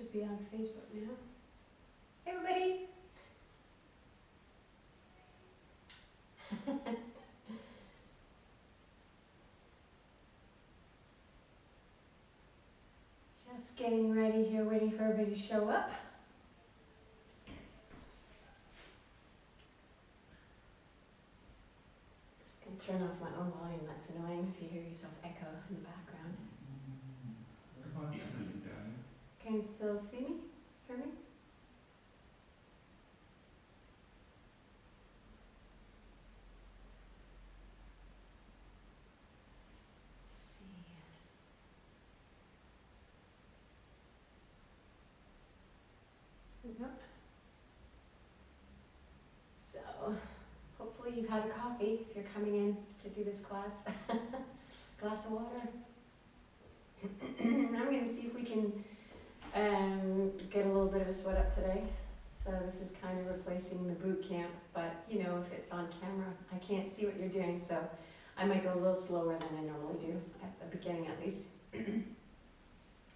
Should be on Facebook now. Hey everybody! Just getting ready here, waiting for everybody to show up. Just going to turn off my own volume, that's annoying if you hear yourself echo in the background. What about the other link down? Can you still see me? Hear me? Let's see. There we go. So, hopefully you've had a coffee if you're coming in to do this class. Glass of water. I'm going to see if we can get a little bit of a sweat up today. So this is kind of replacing the boot camp, but you know, if it's on camera, I can't see what you're doing, so I might go a little slower than I normally do, at the beginning at least.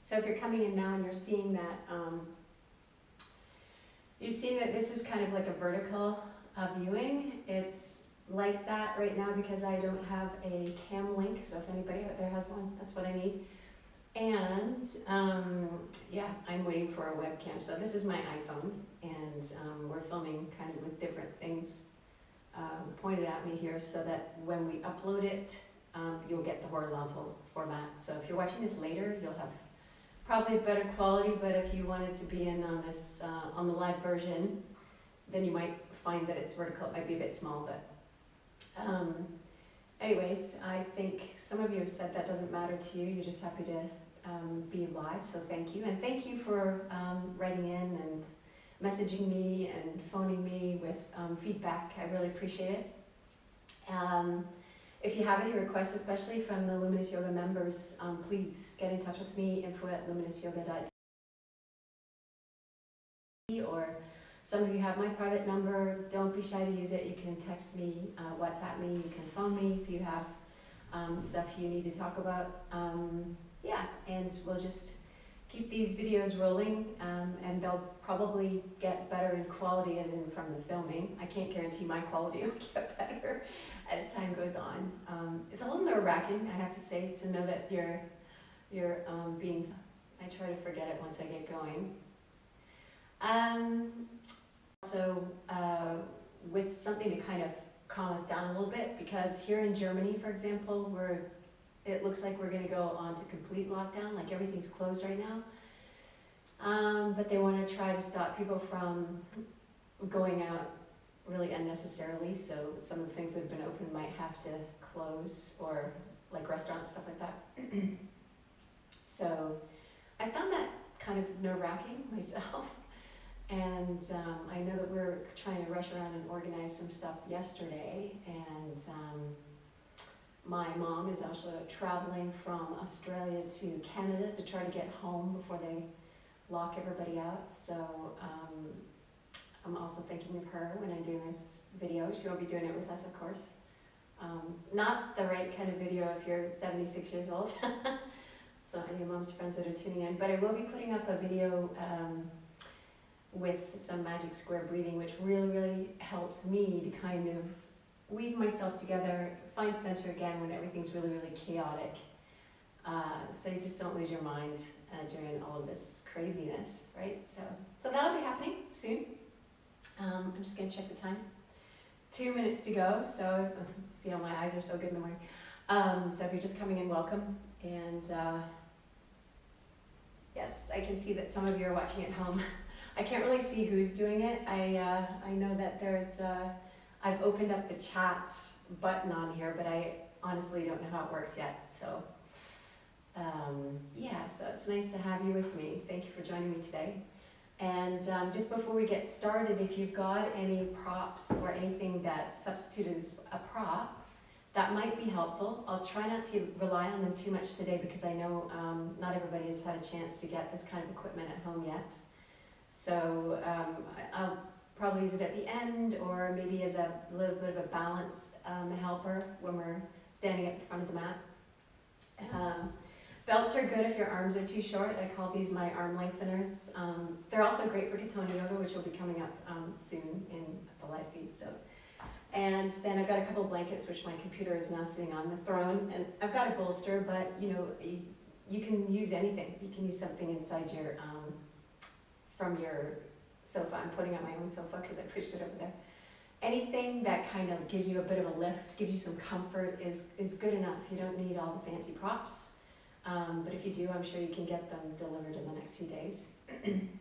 So if you're coming in now and you're seeing that, you see that this is kind of like a vertical viewing. It's like that right now because I don't have a cam link, so if anybody out there has one, that's what I need. And yeah, I'm waiting for a webcam. So this is my iPhone, and we're filming kind of with different things pointed at me here so that when we upload it, you'll get the horizontal format. So if you're watching this later, you'll have probably better quality, but if you wanted to be in on this, on the live version, then you might find that it's vertical. It might be a bit small, but anyways, I think some of you have said that doesn't matter to you. You're just happy to be live, so thank you. And thank you for writing in and messaging me and phoning me with feedback. I really appreciate it. If you have any requests, especially from the Lumines Yoga members, please get in touch with me, info@luminesyoga.tv, or some of you have my private number. Don't be shy to use it. You can text me, WhatsApp me, you can phone me if you have stuff you need to talk about. Yeah, and we'll just keep these videos rolling, and they'll probably get better in quality as in from the filming. I can't guarantee my quality will get better as time goes on. It's a little nerve-wracking, I have to say, to know that you're being, I try to forget it once I get going. So with something to kind of calm us down a little bit, because here in Germany, for example, it looks like we're going to go on to complete lockdown, like everything's closed right now. But they want to try to stop people from going out really unnecessarily, so some of the things that have been open might have to close, or like restaurants, stuff like that. So I found that kind of nerve-wracking myself. And I know that we're trying to rush around and organize some stuff yesterday, and my mom is also traveling from Australia to Canada to try to get home before they lock everybody out. So I'm also thinking of her when I'm doing this video. She won't be doing it with us, of course. Not the right kind of video if you're 76 years old. So any of Mom's friends that are tuning in. But I will be putting up a video with some magic square breathing, which really, really helps me to kind of weave myself together, find center again when everything's really, really chaotic. So you just don't lose your mind during all of this craziness, right? So that'll be happening soon. I'm just gonna check the time. 2 minutes to go, so see how my eyes are so good in the morning. So if you're just coming in, welcome. And yes, I can see that some of you are watching at home. I can't really see who's doing it. I know that there's, I've opened up the chat button on here, but I honestly don't know how it works yet. So yeah, so it's nice to have you with me. Thank you for joining me today. And just before we get started, if you've got any props or anything that substitutes a prop, that might be helpful. I'll try not to rely on them too much today because I know not everybody has had a chance to get this kind of equipment at home yet. So I'll probably use it at the end, or maybe as a little bit of a balance helper when we're standing at the front of the mat. Belts are good if your arms are too short. I call these my arm lengtheners. They're also great for Katoni Yoga, which will be coming up soon in the live feed. So, and then I've got a couple of blankets, which my computer is now sitting on the throne, and I've got a bolster, but you can use anything. You can use something inside your from your sofa. I'm putting out my own sofa because I pushed it over there. Anything that kind of gives you a bit of a lift, gives you some comfort is good enough. You don't need all the fancy props. But if you do, I'm sure you can get them delivered in the next few days.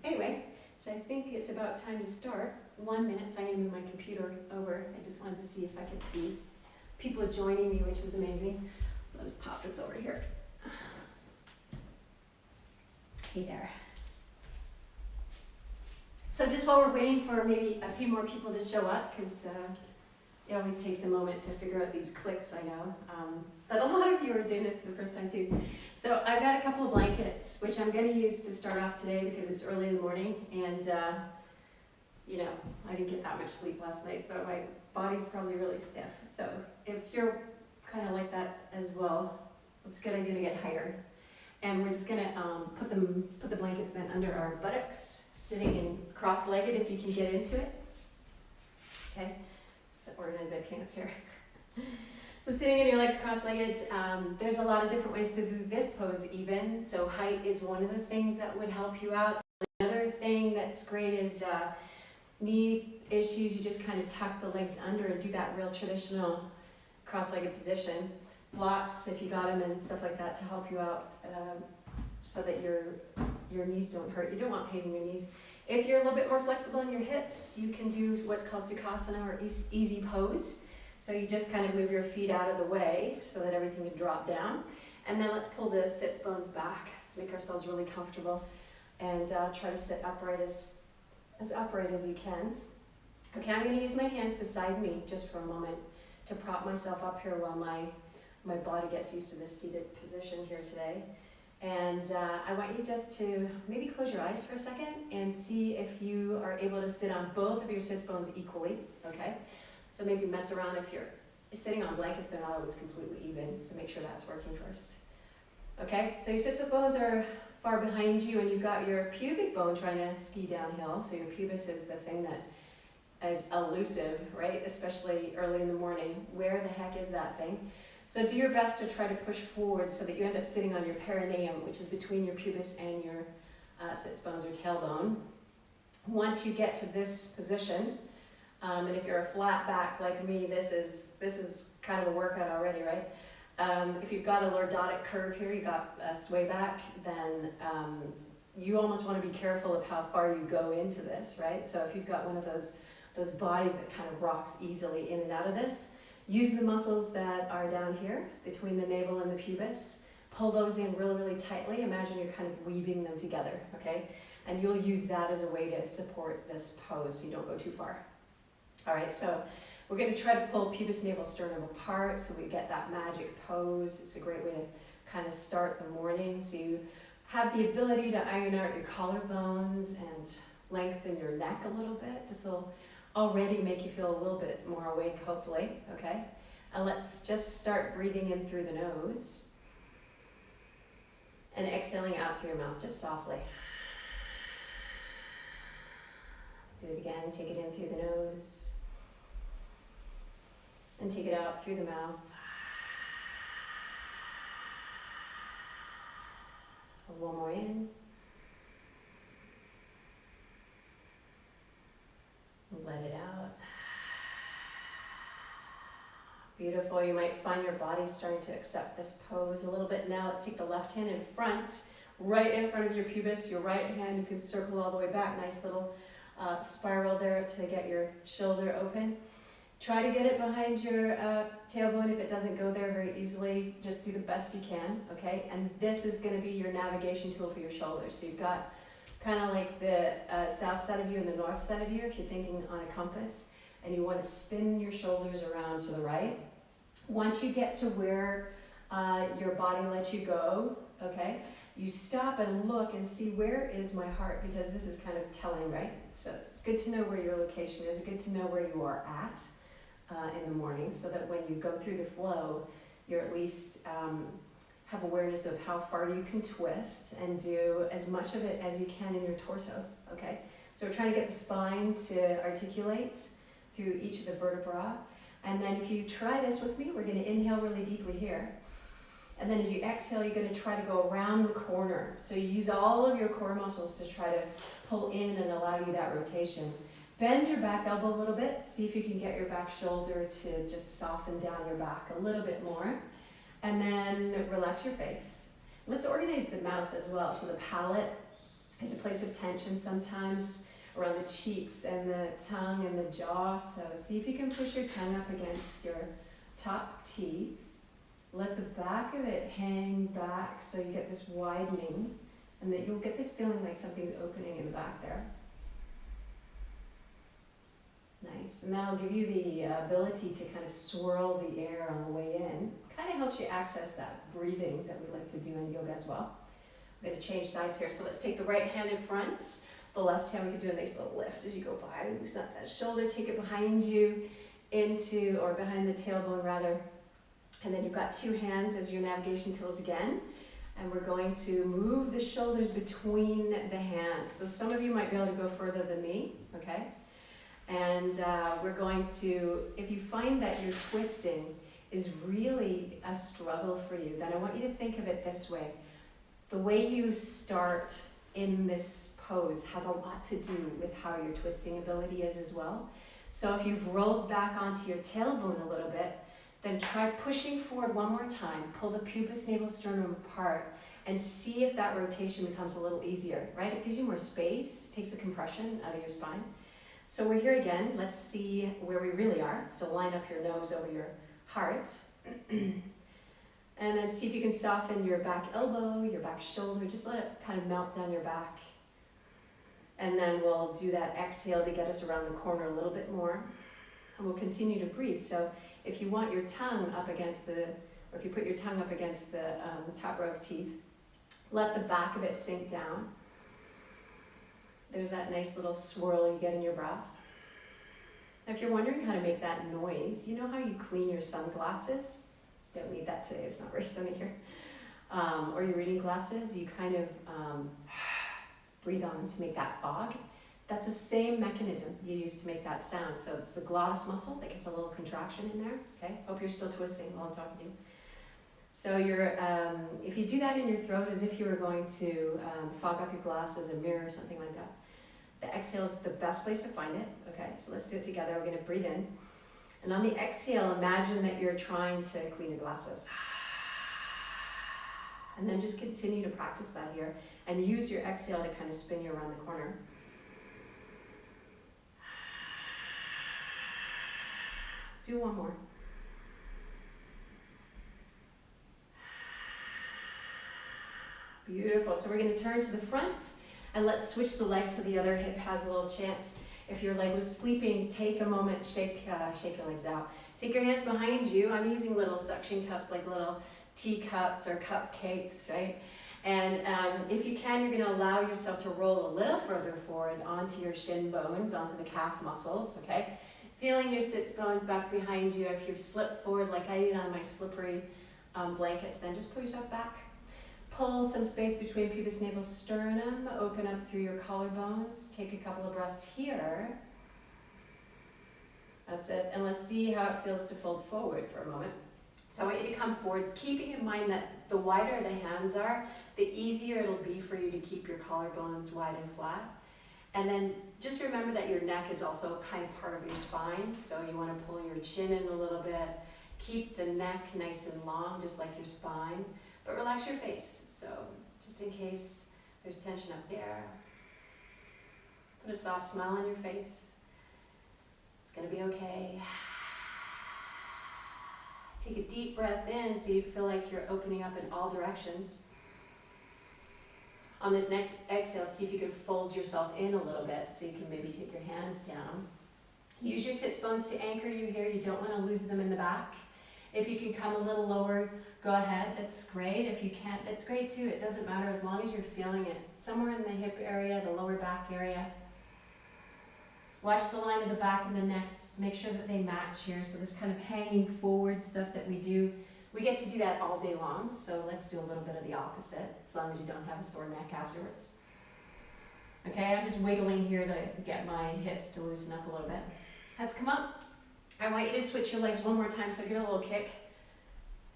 Anyway, so I think it's about time to start. 1 minute, so I'm going to move my computer over. I just wanted to see if I could see people joining me, which was amazing. So I'll just pop this over here. Hey there. So just while we're waiting for maybe a few more people to show up, because it always takes a moment to figure out these clicks, I know. But a lot of you are doing this for the first time too. So I've got a couple of blankets, which I'm going to use to start off today because it's early in the morning, and I didn't get that much sleep last night, so my body's probably really stiff. So if you're kind of like that as well, it's a good idea to get higher. And we're just gonna put the blankets then under our buttocks, sitting in cross-legged if you can get into it. Okay, so we're in the pants here. So sitting in your legs cross-legged, there's a lot of different ways to do this pose even. So height is one of the things that would help you out. Another thing that's great is knee issues. You just kind of tuck the legs under and do that real traditional cross-legged position. Blocks, if you got them, and stuff like that to help you out, so that your knees don't hurt. You don't want pain in your knees. If you're a little bit more flexible in your hips, you can do what's called Sukhasana or easy pose. So you just kind of move your feet out of the way so that everything can drop down. And then let's pull the sits bones back. Let's make ourselves really comfortable and try to sit upright as upright as you can. Okay, I'm going to use my hands beside me just for a moment to prop myself up here while my body gets used to this seated position here today. And I want you just to maybe close your eyes for a second and see if you are able to sit on both of your sits bones equally, okay? So maybe mess around if you're sitting on blankets, they're not always completely even, so make sure that's working first. Okay, so your sits bones are far behind you and you've got your pubic bone trying to ski downhill. So your pubis is the thing that is elusive, right? Especially early in the morning. Where the heck is that thing? So do your best to try to push forward so that you end up sitting on your perineum, which is between your pubis and your sits bones or tailbone. Once you get to this position, and if you're a flat back like me, this is kind of a workout already, right? If you've got a lordotic curve here, you've got a sway back, then you almost want to be careful of how far you go into this, right? So if you've got one of those bodies that kind of rocks easily in and out of this, use the muscles that are down here between the navel and the pubis. Pull those in really, really tightly. Imagine you're kind of weaving them together, okay? And you'll use that as a way to support this pose so you don't go too far. All right, so we're going to try to pull pubis, navel, sternum apart so we get that magic pose. It's a great way to kind of start the morning so you have the ability to iron out your collarbones and lengthen your neck a little bit. This will already make you feel a little bit more awake, hopefully, okay? And let's just start breathing in through the nose and exhaling out through your mouth, just softly. Do it again, take it in through the nose and take it out through the mouth. One more in. Let it out. Beautiful. You might find your body starting to accept this pose a little bit now. Let's take the left hand in front, right in front of your pubis. Your right hand, you can circle all the way back. Nice little spiral there to get your shoulder open. Try to get it behind your tailbone. If it doesn't go there very easily, just do the best you can, okay? And this is going to be your navigation tool for your shoulders. So you've got kind of like the south side of you and the north side of you, if you're thinking on a compass, and you want to spin your shoulders around to the right. Once you get to where your body lets you go, okay, you stop and look and see where is my heart, because this is kind of telling, right? So it's good to know where your location is, good to know where you are at in the morning, so that when you go through the flow, you're at least have awareness of how far you can twist and do as much of it as you can in your torso, okay? So we're trying to get the spine to articulate through each of the vertebrae. And then if you try this with me, we're gonna inhale really deeply here. And then as you exhale, you're gonna try to go around the corner. So you use all of your core muscles to try to pull in and allow you that rotation. Bend your back elbow a little bit. See if you can get your back shoulder to just soften down your back a little bit more. And then relax your face. Let's organize the mouth as well. So the palate is a place of tension sometimes around the cheeks and the tongue and the jaw. So see if you can push your tongue up against your top teeth. Let the back of it hang back so you get this widening, and that you'll get this feeling like something's opening in the back there. Nice, and that'll give you the ability to kind of swirl the air on the way in. Kind of helps you access that breathing that we like to do in yoga as well. I'm going to change sides here, so let's take the right hand in front. The left hand, we can do a nice little lift as you go by. Loosen up that shoulder, take it behind you into, or behind the tailbone rather. And then you've got two hands as your navigation tools again. And we're going to move the shoulders between the hands. So some of you might be able to go further than me, okay? And we're going to, if you find that your twisting is really a struggle for you, then I want you to think of it this way. The way you start in this pose has a lot to do with how your twisting ability is as well. So if you've rolled back onto your tailbone a little bit, then try pushing forward one more time. Pull the pubis, navel, sternum apart and see if that rotation becomes a little easier, right? It gives you more space, takes the compression out of your spine. So we're here again. Let's see where we really are. So line up your nose over your heart. And then see if you can soften your back elbow, your back shoulder. Just let it kind of melt down your back. And then we'll do that exhale to get us around the corner a little bit more. And we'll continue to breathe. So if you want your tongue up against the, or if you put your tongue up against the top row of teeth, let the back of it sink down. There's that nice little swirl you get in your breath. Now, if you're wondering how to make that noise, you know how you clean your sunglasses? Don't need that today, it's not very sunny here. Or your reading glasses, you kind of breathe on to make that fog. That's the same mechanism you use to make that sound. So it's the glottis muscle that gets a little contraction in there. Okay, hope you're still twisting while I'm talking to you. So you're, if you do that in your throat as if you were going to fog up your glasses, a mirror, something like that, the exhale is the best place to find it. Okay, so let's do it together. We're going to breathe in. And on the exhale, imagine that you're trying to clean your glasses. And then just continue to practice that here and use your exhale to kind of spin you around the corner. Let's do one more. Beautiful. So we're going to turn to the front and let's switch the legs so the other hip has a little chance. If your leg was sleeping, take a moment, shake your legs out. Take your hands behind you. I'm using little suction cups, like little teacups or cupcakes, right? And if you can, you're going to allow yourself to roll a little further forward onto your shin bones, onto the calf muscles, okay? Feeling your sits bones back behind you. If you've slipped forward like I did on my slippery blankets, then just pull yourself back. Pull some space between pubis, navel, sternum. Open up through your collarbones. Take a couple of breaths here. That's it. And let's see how it feels to fold forward for a moment. So I want you to come forward, keeping in mind that the wider the hands are, the easier it'll be for you to keep your collarbones wide and flat. And then just remember that your neck is also kind of part of your spine. So you want to pull your chin in a little bit. Keep the neck nice and long, just like your spine. But relax your face, so just in case there's tension up there. Put a soft smile on your face. It's gonna be okay. Take a deep breath in so you feel like you're opening up in all directions. On this next exhale, see if you can fold yourself in a little bit so you can maybe take your hands down. Use your sits bones to anchor you here. You don't want to lose them in the back. If you can come a little lower, go ahead, that's great. If you can't, that's great too. It doesn't matter as long as you're feeling it. Somewhere in the hip area, the lower back area. Watch the line of the back and the neck. Make sure that they match here. So this kind of hanging forward stuff that we do We get to do that all day long, so let's do a little bit of the opposite, as long as you don't have a sore neck afterwards. Okay, I'm just wiggling here to get my hips to loosen up a little bit. Heads come up. I want you to switch your legs one more time, so give it a little kick.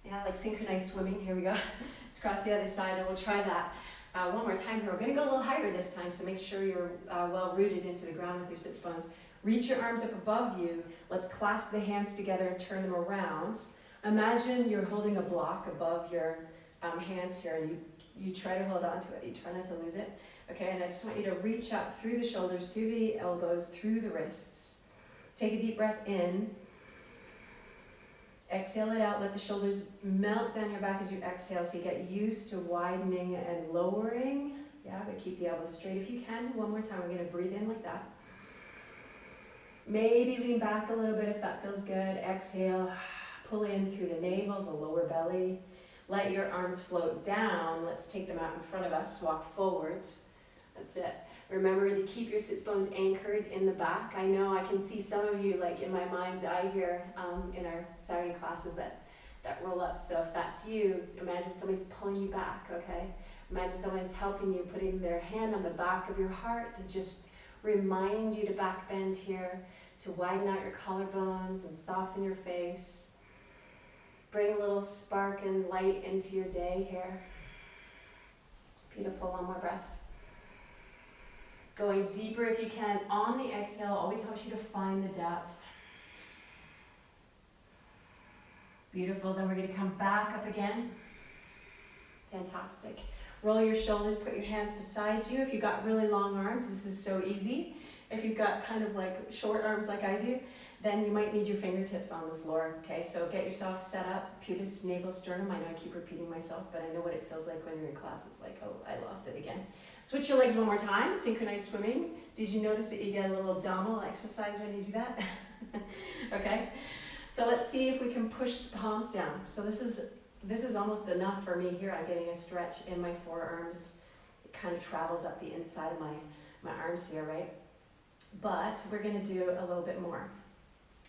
Yeah, like synchronized swimming. Here we go. Let's cross the other side, and we'll try that one more time here. We're going to go a little higher this time, so make sure you're well rooted into the ground with your sits bones. Reach your arms up above you. Let's clasp the hands together and turn them around. Imagine you're holding a block above your hands here, and you try to hold on to it. You try not to lose it. Okay, and I just want you to reach up through the shoulders, through the elbows, through the wrists. Take a deep breath in. Exhale it out. Let the shoulders melt down your back as you exhale, so you get used to widening and lowering. Yeah, but keep the elbows straight if you can. One more time. We're going to breathe in like that. Maybe lean back a little bit if that feels good. Exhale. Pull in through the navel, the lower belly. Let your arms float down. Let's take them out in front of us. Walk forward. That's it. Remember to keep your sits bones anchored in the back. I know I can see some of you, like in my mind's eye here, in our Saturday classes that roll up. So if that's you, imagine somebody's pulling you back, okay? Imagine someone's helping you, putting their hand on the back of your heart to just remind you to back bend here, to widen out your collarbones and soften your face. Bring a little spark and light into your day here. Beautiful, one more breath. Going deeper if you can on the exhale always helps you to find the depth. Beautiful, then we're going to come back up again. Fantastic. Roll your shoulders, put your hands beside you. If you've got really long arms, this is so easy. If you've got kind of like short arms like I do, then you might need your fingertips on the floor. Okay, so get yourself set up, pubis, navel, sternum. I know I keep repeating myself, but I know what it feels like when you're in class. It's like, oh, I lost it again. Switch your legs one more time, synchronized swimming. Did you notice that you get a little abdominal exercise when you do that? Okay, so let's see if we can push the palms down. So this is almost enough for me here. I'm getting a stretch in my forearms. It kind of travels up the inside of my arms here, right? But we're gonna do a little bit more.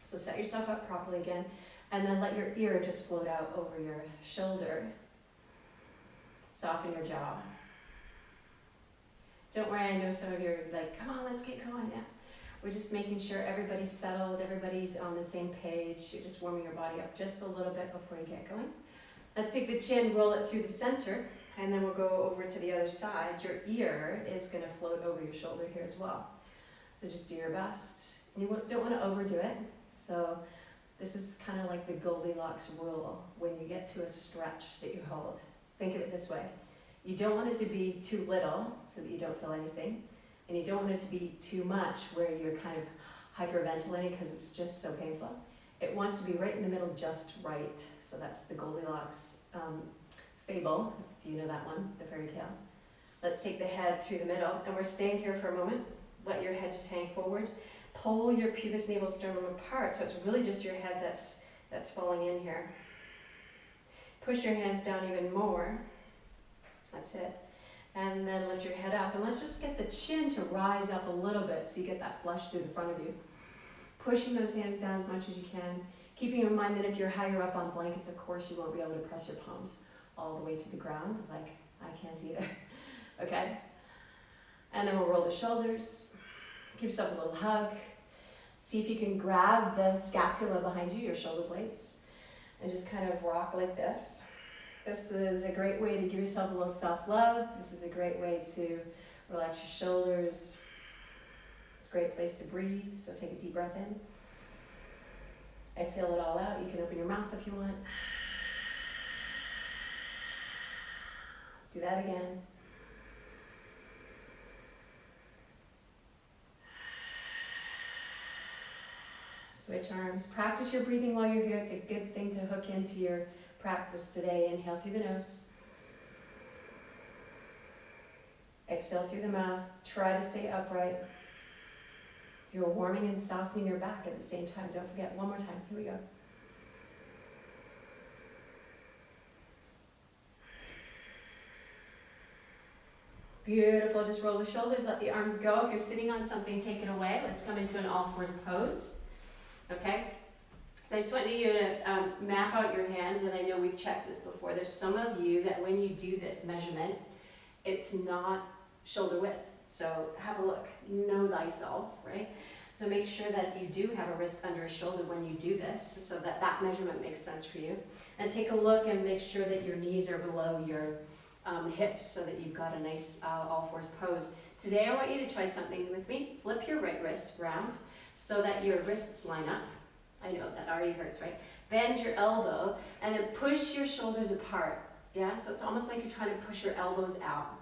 So set yourself up properly again, and then let your ear just float out over your shoulder. Soften your jaw. Don't worry, I know some of you are like, come on, let's get going, yeah. We're just making sure everybody's settled, everybody's on the same page. You're just warming your body up just a little bit before you get going. Let's take the chin, roll it through the center, and then we'll go over to the other side. Your ear is gonna float over your shoulder here as well. So just do your best. And you don't wanna overdo it. So this is kind of like the Goldilocks rule when you get to a stretch that you hold. Think of it this way. You don't want it to be too little so that you don't feel anything. And you don't want it to be too much where you're kind of hyperventilating because it's just so painful. It wants to be right in the middle, just right. So that's the Goldilocks fable, if you know that one, the fairy tale. Let's take the head through the middle, and we're staying here for a moment. Let your head just hang forward. Pull your pubis, navel, sternum apart, so it's really just your head that's falling in here. Push your hands down even more. That's it. And then lift your head up, and let's just get the chin to rise up a little bit so you get that flush through the front of you. Pushing those hands down as much as you can. Keeping in mind that if you're higher up on blankets, of course, you won't be able to press your palms all the way to the ground, like I can't either. Okay? And then we'll roll the shoulders. Give yourself a little hug. See if you can grab the scapula behind you, your shoulder blades, and just kind of rock like this. This is a great way to give yourself a little self-love. This is a great way to relax your shoulders. It's a great place to breathe, so take a deep breath in. Exhale it all out. You can open your mouth if you want. Do that again. Switch arms. Practice your breathing while you're here. It's a good thing to hook into your practice today. Inhale through the nose. Exhale through the mouth. Try to stay upright. You're warming and softening your back at the same time. Don't forget. One more time. Here we go. Beautiful. Just roll the shoulders. Let the arms go. If you're sitting on something, take it away. Let's come into an all fours pose. Okay? So I just want you to map out your hands, and I know we've checked this before. There's some of you that when you do this measurement, it's not shoulder width. So have a look, know thyself, right? So make sure that you do have a wrist under a shoulder when you do this, so that that measurement makes sense for you. And take a look and make sure that your knees are below your hips, so that you've got a nice all fours pose. Today I want you to try something with me. Flip your right wrist round so that your wrists line up. I know that already hurts, right? Bend your elbow and then push your shoulders apart. Yeah, so it's almost like you're trying to push your elbows out.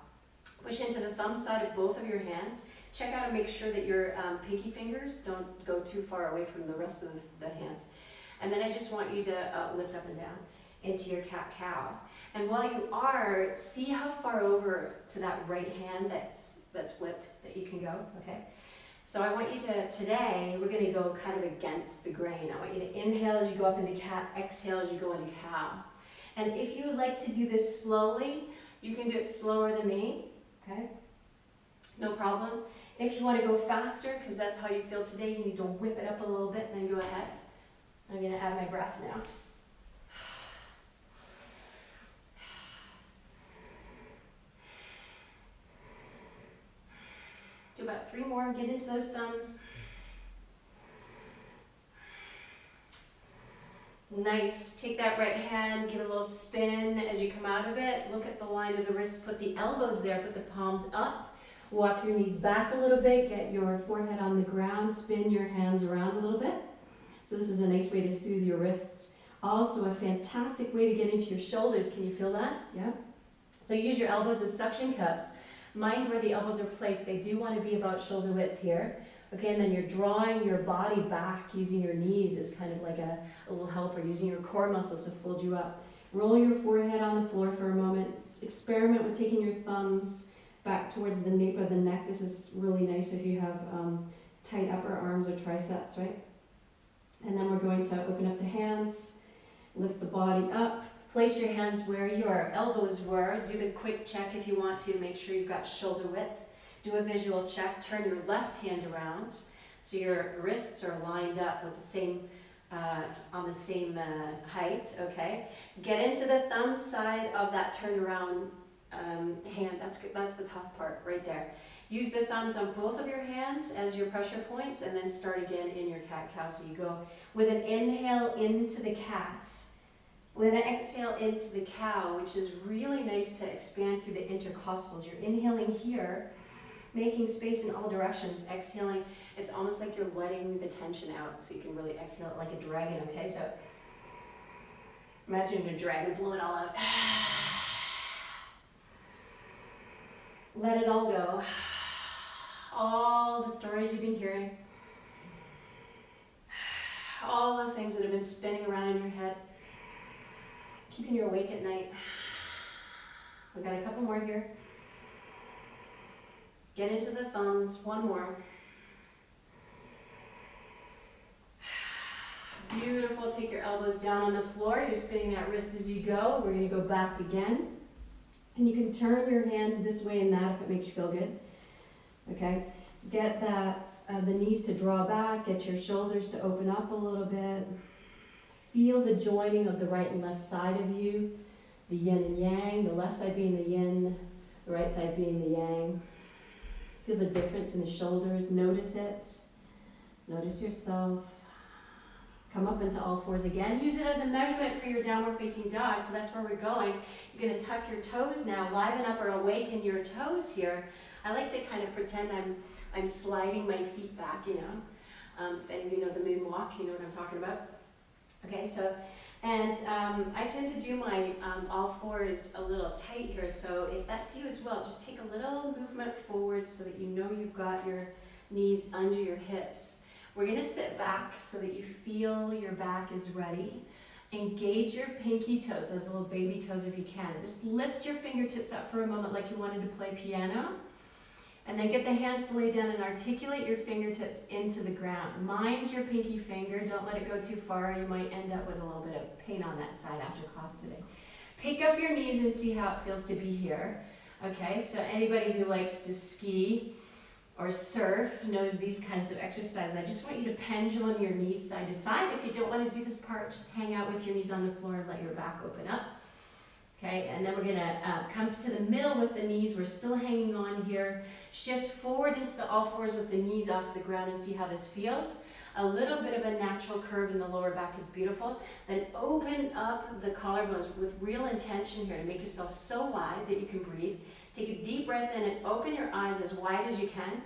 Push into the thumb side of both of your hands. Check out and make sure that your pinky fingers don't go too far away from the rest of the hands. And then I just want you to lift up and down into your cat-cow. And while you are, see how far over to that right hand that's flipped that you can go, okay? So I want you to, today, we're gonna go kind of against the grain. I want you to inhale as you go up into cat, exhale as you go into cow. And if you would like to do this slowly, you can do it slower than me, okay? No problem. If you want to go faster, because that's how you feel today, you need to whip it up a little bit and then go ahead. I'm gonna add my breath now. Do about 3 more, get into those thumbs. Nice, take that right hand, give it a little spin as you come out of it. Look at the line of the wrist, put the elbows there, put the palms up. Walk your knees back a little bit, get your forehead on the ground, spin your hands around a little bit. So this is a nice way to soothe your wrists. Also a fantastic way to get into your shoulders. Can you feel that? Yeah. So use your elbows as suction cups. Mind where the elbows are placed. They do want to be about shoulder width here. Okay, and then you're drawing your body back using your knees as kind of like a little helper, using your core muscles to fold you up. Roll your forehead on the floor for a moment. Experiment with taking your thumbs back towards the nape of the neck. This is really nice if you have tight upper arms or triceps, right? And then we're going to open up the hands, lift the body up. Place your hands where your elbows were. Do the quick check if you want to make sure you've got shoulder width. Do a visual check. Turn your left hand around so your wrists are lined up with the same, on the same height, okay? Get into the thumb side of that turnaround hand. That's the tough part right there. Use the thumbs on both of your hands as your pressure points, and then start again in your cat-cow. So you go with an inhale into the cat, with an exhale into the cow, which is really nice to expand through the intercostals. You're inhaling here, making space in all directions. Exhaling, it's almost like you're letting the tension out, so you can really exhale it like a dragon, okay? So imagine a dragon, blow it all out. Let it all go. All the stories you've been hearing, all the things that have been spinning around in your head, keeping you awake at night. We've got a couple more here. Get into the thumbs, one more. Beautiful, take your elbows down on the floor. You're spinning that wrist as you go. We're gonna go back again. And you can turn your hands this way and that if it makes you feel good. Okay, get the knees to draw back, get your shoulders to open up a little bit. Feel the joining of the right and left side of you, the yin and yang, the left side being the yin, the right side being the yang. Feel the difference in the shoulders, notice it, notice yourself. Come up into all fours again. Use it as a measurement for your downward facing dog, so that's where we're going. You're gonna tuck your toes now, liven up or awaken your toes here. I like to kind of pretend I'm sliding my feet back, you know. If any of you know the moonwalk, you know what I'm talking about. Okay, so, and I tend to do my all fours a little tight here, so if that's you as well, just take a little movement forward so that you know you've got your knees under your hips. We're gonna sit back so that you feel your back is ready. Engage your pinky toes, those little baby toes if you can. Just lift your fingertips up for a moment like you wanted to play piano. And then get the hands to lay down and articulate your fingertips into the ground. Mind your pinky finger, don't let it go too far. You might end up with a little bit of pain on that side after class today. Pick up your knees and see how it feels to be here. Okay, so anybody who likes to ski, or surf knows these kinds of exercises. I just want you to pendulum your knees side to side. If you don't want to do this part, just hang out with your knees on the floor and let your back open up. Okay, and then we're gonna come to the middle with the knees. We're still hanging on here. Shift forward into the all fours with the knees off the ground and see how this feels. A little bit of a natural curve in the lower back is beautiful. Then open up the collarbones with real intention here to make yourself so wide that you can breathe. Take a deep breath in and open your eyes as wide as you can.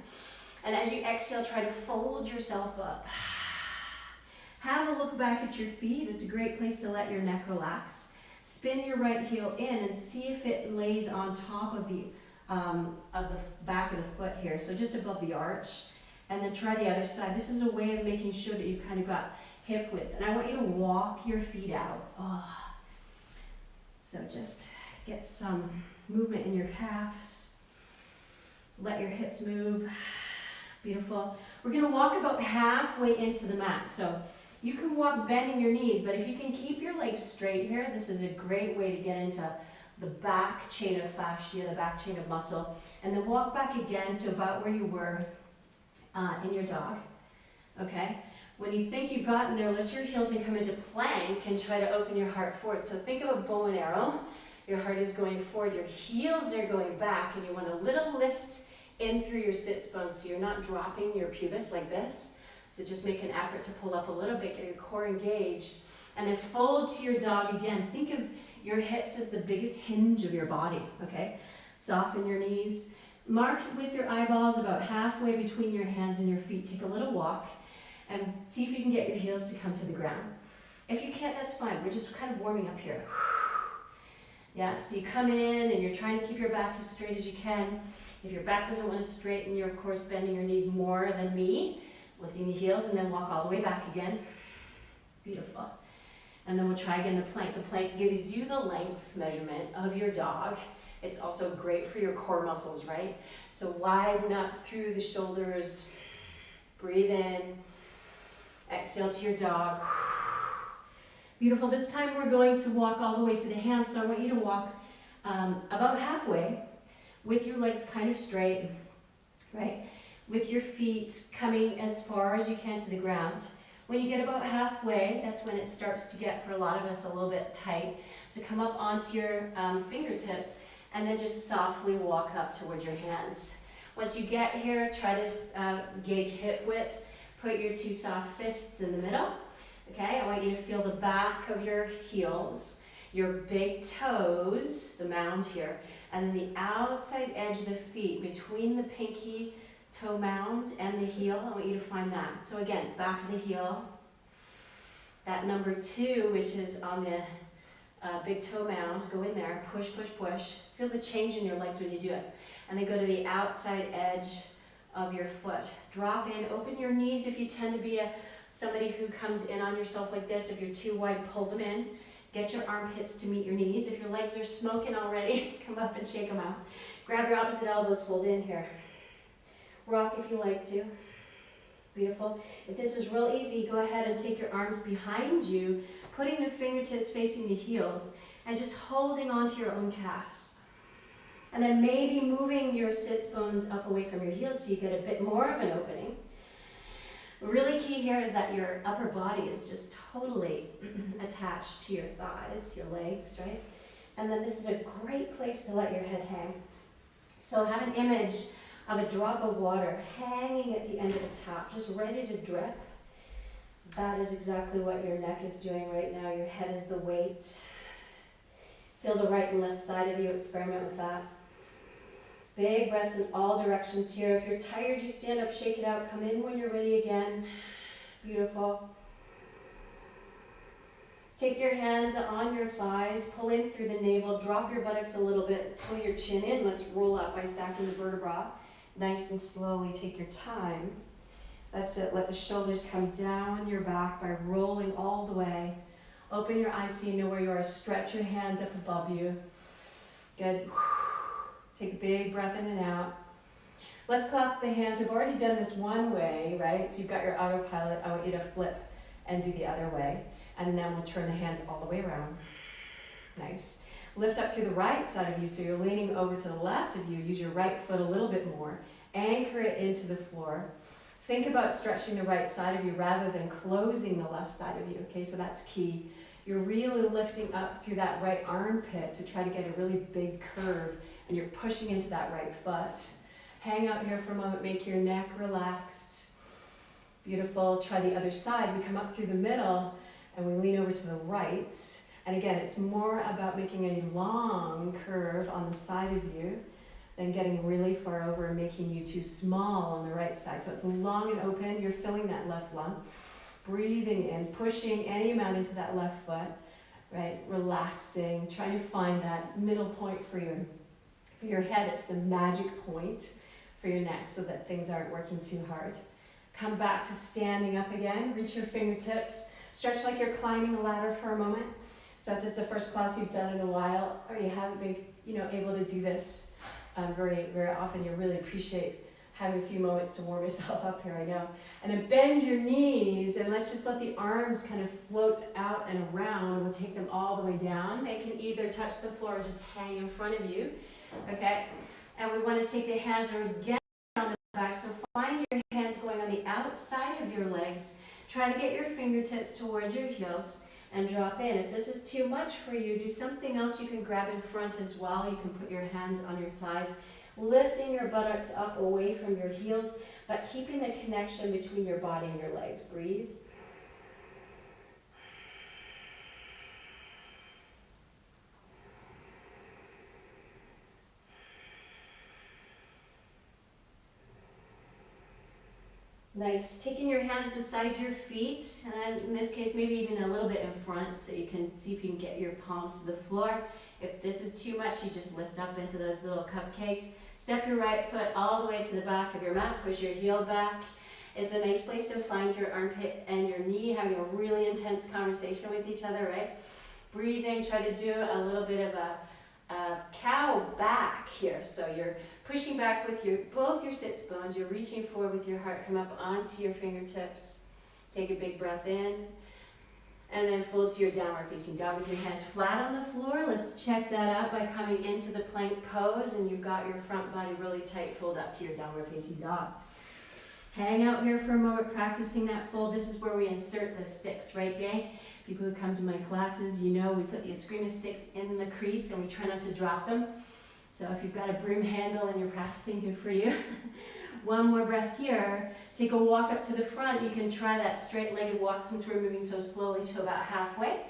And as you exhale, try to fold yourself up. Have a look back at your feet. It's a great place to let your neck relax. Spin your right heel in and see if it lays on top of the back of the foot here. So just above the arch. And then try the other side. This is a way of making sure that you've kind of got hip width. And I want you to walk your feet out. Oh. So just get some movement in your calves. Let your hips move. Beautiful. We're going to walk about halfway into the mat. So you can walk bending your knees, but if you can keep your legs straight here, this is a great way to get into the back chain of fascia, the back chain of muscle. And then walk back again to about where you were in your dog, okay? When you think you've gotten there, lift your heels and come into plank and try to open your heart forward. So think of a bow and arrow. Your heart is going forward, your heels are going back, and you want a little lift in through your sits bones so you're not dropping your pubis like this. So just make an effort to pull up a little bit, get your core engaged, and then fold to your dog again. Think of your hips as the biggest hinge of your body, okay? Soften your knees. Mark with your eyeballs about halfway between your hands and your feet. Take a little walk and see if you can get your heels to come to the ground. If you can't, that's fine. We're just kind of warming up here. Yeah, so you come in and you're trying to keep your back as straight as you can. If your back doesn't want to straighten, you're of course bending your knees more than me, lifting the heels, and then walk all the way back again. Beautiful. And then we'll try again the plank. The plank gives you the length measurement of your dog. It's also great for your core muscles, right? So widen up through the shoulders. Breathe in. Exhale to your dog. Beautiful. This time we're going to walk all the way to the hands. So I want you to walk about halfway with your legs kind of straight, right? With your feet coming as far as you can to the ground. When you get about halfway, that's when it starts to get, for a lot of us, a little bit tight. So come up onto your fingertips and then just softly walk up towards your hands. Once you get here, try to gauge hip width. Put your two soft fists in the middle. Okay, I want you to feel the back of your heels, your big toes, the mound here, and then the outside edge of the feet between the pinky toe mound and the heel. I want you to find that. So again, back of the heel, that number 2, which is on the big toe mound, go in there, push, push, push. Feel the change in your legs when you do it. And then go to the outside edge of your foot. Drop in, open your knees if you tend to be somebody who comes in on yourself like this. If you're too wide, pull them in. Get your armpits to meet your knees. If your legs are smoking already, come up and shake them out. Grab your opposite elbows, fold in here. Rock if you like to. Beautiful. If this is real easy, go ahead and take your arms behind you, putting the fingertips facing the heels, and just holding onto your own calves. And then maybe moving your sits bones up away from your heels so you get a bit more of an opening. Really key here is that your upper body is just totally attached to your thighs, your legs, right? And then this is a great place to let your head hang. So have an image of a drop of water hanging at the end of the tap, just ready to drip. That is exactly what your neck is doing right now. Your head is the weight. Feel the right and left side of you, experiment with that. Big breaths in all directions here. If you're tired, you stand up, shake it out, come in when you're ready again. Beautiful. Take your hands on your thighs, pull in through the navel, drop your buttocks a little bit, pull your chin in. Let's roll up by stacking the vertebra. Nice and slowly, take your time. That's it, let the shoulders come down your back by rolling all the way. Open your eyes so you know where you are. Stretch your hands up above you. Good. Take a big breath in and out. Let's clasp the hands. We've already done this one way, right? So you've got your autopilot. I want you to flip and do the other way. And then we'll turn the hands all the way around. Nice. Lift up through the right side of you, so you're leaning over to the left of you. Use your right foot a little bit more. Anchor it into the floor. Think about stretching the right side of you rather than closing the left side of you, okay? So that's key. You're really lifting up through that right armpit to try to get a really big curve, and you're pushing into that right foot. Hang out here for a moment, make your neck relaxed. Beautiful. Try the other side. We come up through the middle and we lean over to the right. And again, it's more about making a long curve on the side of you than getting really far over and making you too small on the right side. So it's long and open. You're filling that left lung. Breathing in, pushing any amount into that left foot, right? Relaxing, trying to find that middle point for your head. It's the magic point for your neck so that things aren't working too hard. Come back to standing up again. Reach your fingertips. Stretch like you're climbing a ladder for a moment. So if this is the first class you've done in a while, or you haven't been, able to do this very, very often, you really appreciate having a few moments to warm yourself up here, I know. And then bend your knees, and let's just let the arms kind of float out and around, and we'll take them all the way down. They can either touch the floor or just hang in front of you, okay? And we want to take the hands again on the back, so find your hands going on the outside of your legs. Try to get your fingertips towards your heels and drop in. If this is too much for you, do something else you can grab in front as well. You can put your hands on your thighs, lifting your buttocks up away from your heels, but keeping the connection between your body and your legs. Breathe. Nice. Taking your hands beside your feet, and then in this case, maybe even a little bit in front so you can see if you can get your palms to the floor. If this is too much, you just lift up into those little cupcakes. Step your right foot all the way to the back of your mat. Push your heel back. It's a nice place to find your armpit and your knee, having a really intense conversation with each other, right? Breathing, try to do a little bit of a cow back here. So you're pushing back with both your sits bones. You're reaching forward with your heart. Come up onto your fingertips. Take a big breath in. And then fold to your downward facing dog with your hands flat on the floor. Let's check that out by coming into the plank pose, and you've got your front body really tight. Fold up to your downward facing dog. Hang out here for a moment, practicing that fold. This is where we insert the sticks, right, gang? People who come to my classes, we put the eskrima sticks in the crease and we try not to drop them. So if you've got a broom handle and you're practicing, good for you. One more breath here. Take a walk up to the front. You can try that straight-legged walk since we're moving so slowly to about halfway.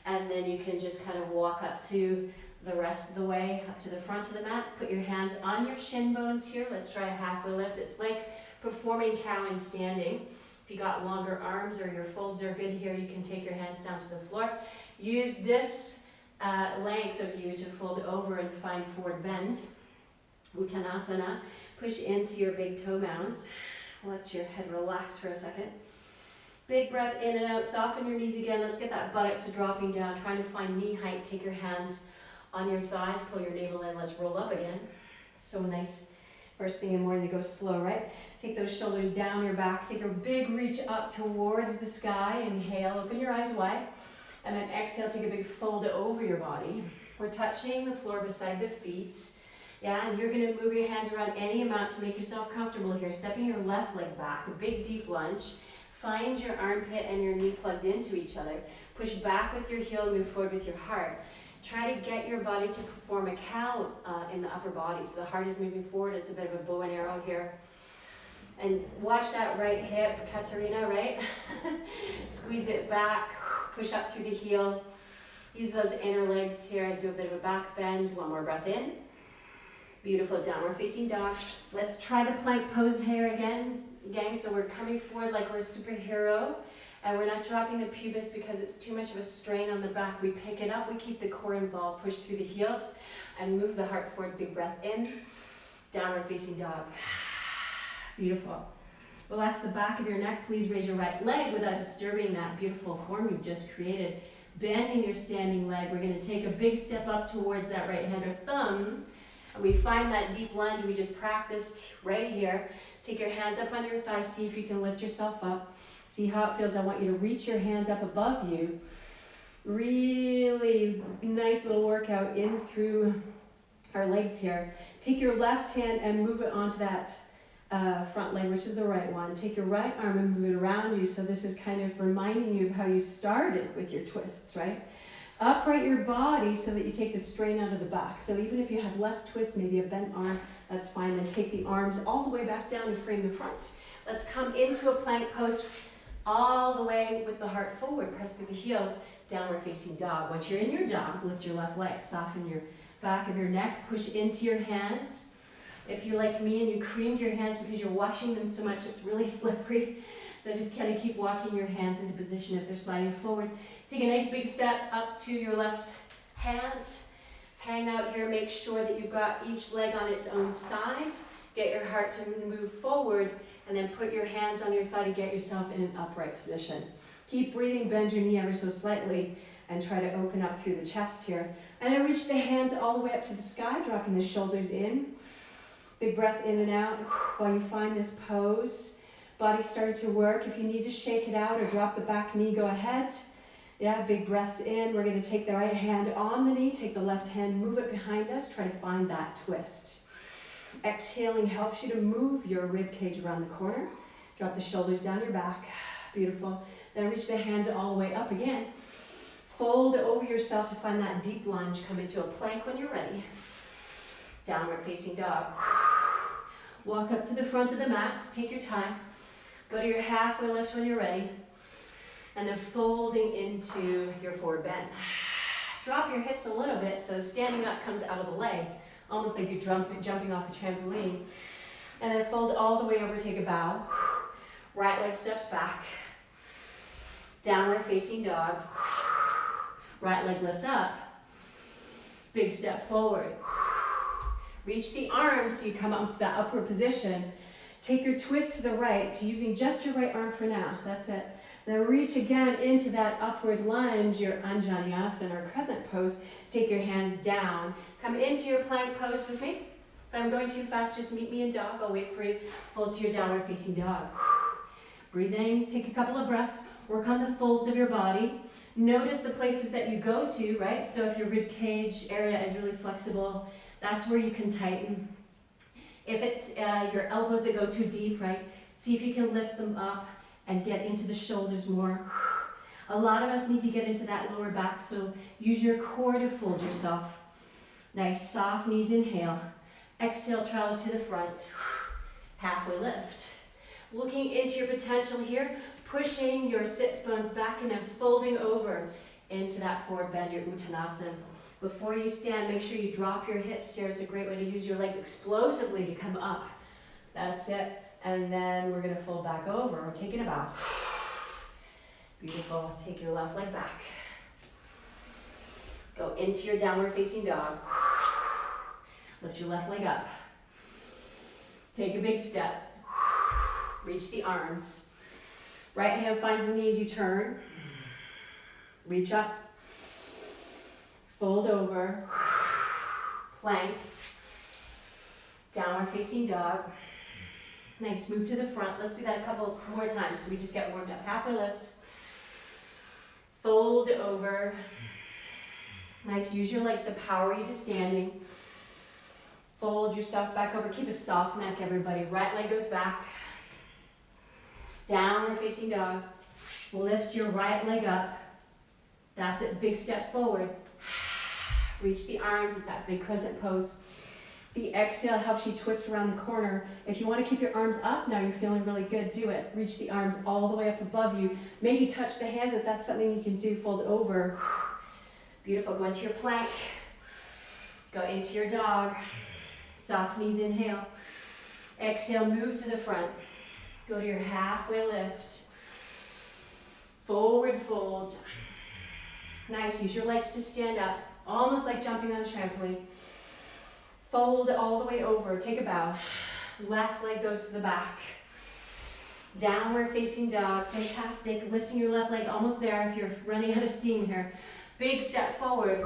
And then you can just kind of walk up to the rest of the way, up to the front of the mat. Put your hands on your shin bones here. Let's try a halfway lift. It's like performing cow in standing. If you got longer arms or your folds are good here, you can take your hands down to the floor. Use this length of you to fold over and find forward bend. Uttanasana. Push into your big toe mounds. Let your head relax for a second. Big breath in and out. Soften your knees again. Let's get that buttocks dropping down. Trying to find knee height. Take your hands on your thighs. Pull your navel in. Let's roll up again. So nice. First thing in the morning to go slow, right? Take those shoulders down your back. Take a big reach up towards the sky. Inhale. Open your eyes wide. And then exhale. Take a big fold over your body. We're touching the floor beside the feet. Yeah, and you're gonna move your hands around any amount to make yourself comfortable here. Stepping your left leg back, a big deep lunge. Find your armpit and your knee plugged into each other. Push back with your heel, move forward with your heart. Try to get your body to perform a cow in the upper body. So the heart is moving forward. It's a bit of a bow and arrow here. And watch that right hip, Katarina, right? Squeeze it back, push up through the heel. Use those inner legs here. Do a bit of a back bend. One more breath in. Beautiful, downward facing dog. Let's try the plank pose here again, gang. So we're coming forward like we're a superhero, and we're not dropping the pubis because it's too much of a strain on the back. We pick it up, we keep the core involved, push through the heels, and move the heart forward. Big breath in, downward facing dog. Beautiful. Relax the back of your neck. Please raise your right leg without disturbing that beautiful form you've just created. Bending your standing leg. We're going to take a big step up towards that right hand or thumb. And we find that deep lunge we just practiced right here. Take your hands up on your thighs. See if you can lift yourself up. See how it feels. I want you to reach your hands up above you. Really nice little workout in through our legs here. Take your left hand and move it onto that front leg, which is the right one. Take your right arm and move it around you. So this is kind of reminding you of how you started with your twists, right? Upright your body so that you take the strain out of the back. So even if you have less twist, maybe a bent arm, that's fine. Then take the arms all the way back down and frame the front. Let's come into a plank pose all the way with the heart forward. Press through the heels, downward facing dog. Once you're in your dog, lift your left leg, soften your back of your neck, push into your hands. If you're like me and you creamed your hands because you're washing them so much, it's really slippery. So just kind of keep walking your hands into position if they're sliding forward. Take a nice big step up to your left hand. Hang out here, make sure that you've got each leg on its own side. Get your heart to move forward, and then put your hands on your thigh to get yourself in an upright position. Keep breathing, bend your knee ever so slightly, and try to open up through the chest here. And then reach the hands all the way up to the sky, dropping the shoulders in. Big breath in and out while you find this pose. Body starting to work. If you need to shake it out or drop the back knee, go ahead. Yeah, big breaths in. We're going to take the right hand on the knee, take the left hand, move it behind us, try to find that twist. Exhaling helps you to move your rib cage around the corner. Drop the shoulders down your back. Beautiful. Then reach the hands all the way up again. Fold over yourself to find that deep lunge. Come into a plank when you're ready. Downward facing dog. Walk up to the front of the mat. Take your time. Go to your halfway lift when you're ready. And then folding into your forward bend. Drop your hips a little bit so standing up comes out of the legs, almost like you're jumping off a trampoline. And then fold all the way over, take a bow. Right leg steps back. Downward facing dog. Right leg lifts up. Big step forward. Reach the arms so you come up to that upward position. Take your twist to the right, using just your right arm for now. That's it. Then reach again into that upward lunge, your Anjaneyasana or crescent pose. Take your hands down. Come into your plank pose with me. If I'm going too fast, just meet me in dog. I'll wait for you. Fold to your downward facing dog. Breathe in, take a couple of breaths. Work on the folds of your body. Notice the places that you go to, right? So if your rib cage area is really flexible, that's where you can tighten. If it's your elbows that go too deep, right? See if you can lift them up and get into the shoulders more. A lot of us need to get into that lower back, so use your core to fold yourself. Nice soft knees, inhale. Exhale, travel to the front. Halfway lift. Looking into your potential here, pushing your sits bones back and then folding over into that forward bend, your Uttanasana. Before you stand, make sure you drop your hips here. It's a great way to use your legs explosively to come up. That's it. And then we're going to fold back over. We're taking a bow. Beautiful. Take your left leg back. Go into your downward facing dog. Lift your left leg up. Take a big step. Reach the arms. Right hand finds the knee as you turn. Reach up. Fold over. Plank. Downward facing dog. Nice, move to the front. Let's do that a couple more times so we just get warmed up. Halfway lift. Fold over. Nice, use your legs to power you to standing. Fold yourself back over. Keep a soft neck, everybody. Right leg goes back. Downward facing dog. Lift your right leg up. That's it, big step forward. Reach the arms, it's that big crescent pose. The exhale helps you twist around the corner. If you want to keep your arms up, now you're feeling really good, do it. Reach the arms all the way up above you. Maybe touch the hands if that's something you can do. Fold over. Beautiful, go into your plank. Go into your dog. Soft knees, inhale. Exhale, move to the front. Go to your halfway lift. Forward fold. Nice, use your legs to stand up. Almost like jumping on a trampoline. Fold all the way over, take a bow. Left leg goes to the back. Downward facing dog, fantastic. Lifting your left leg, almost there if you're running out of steam here. Big step forward,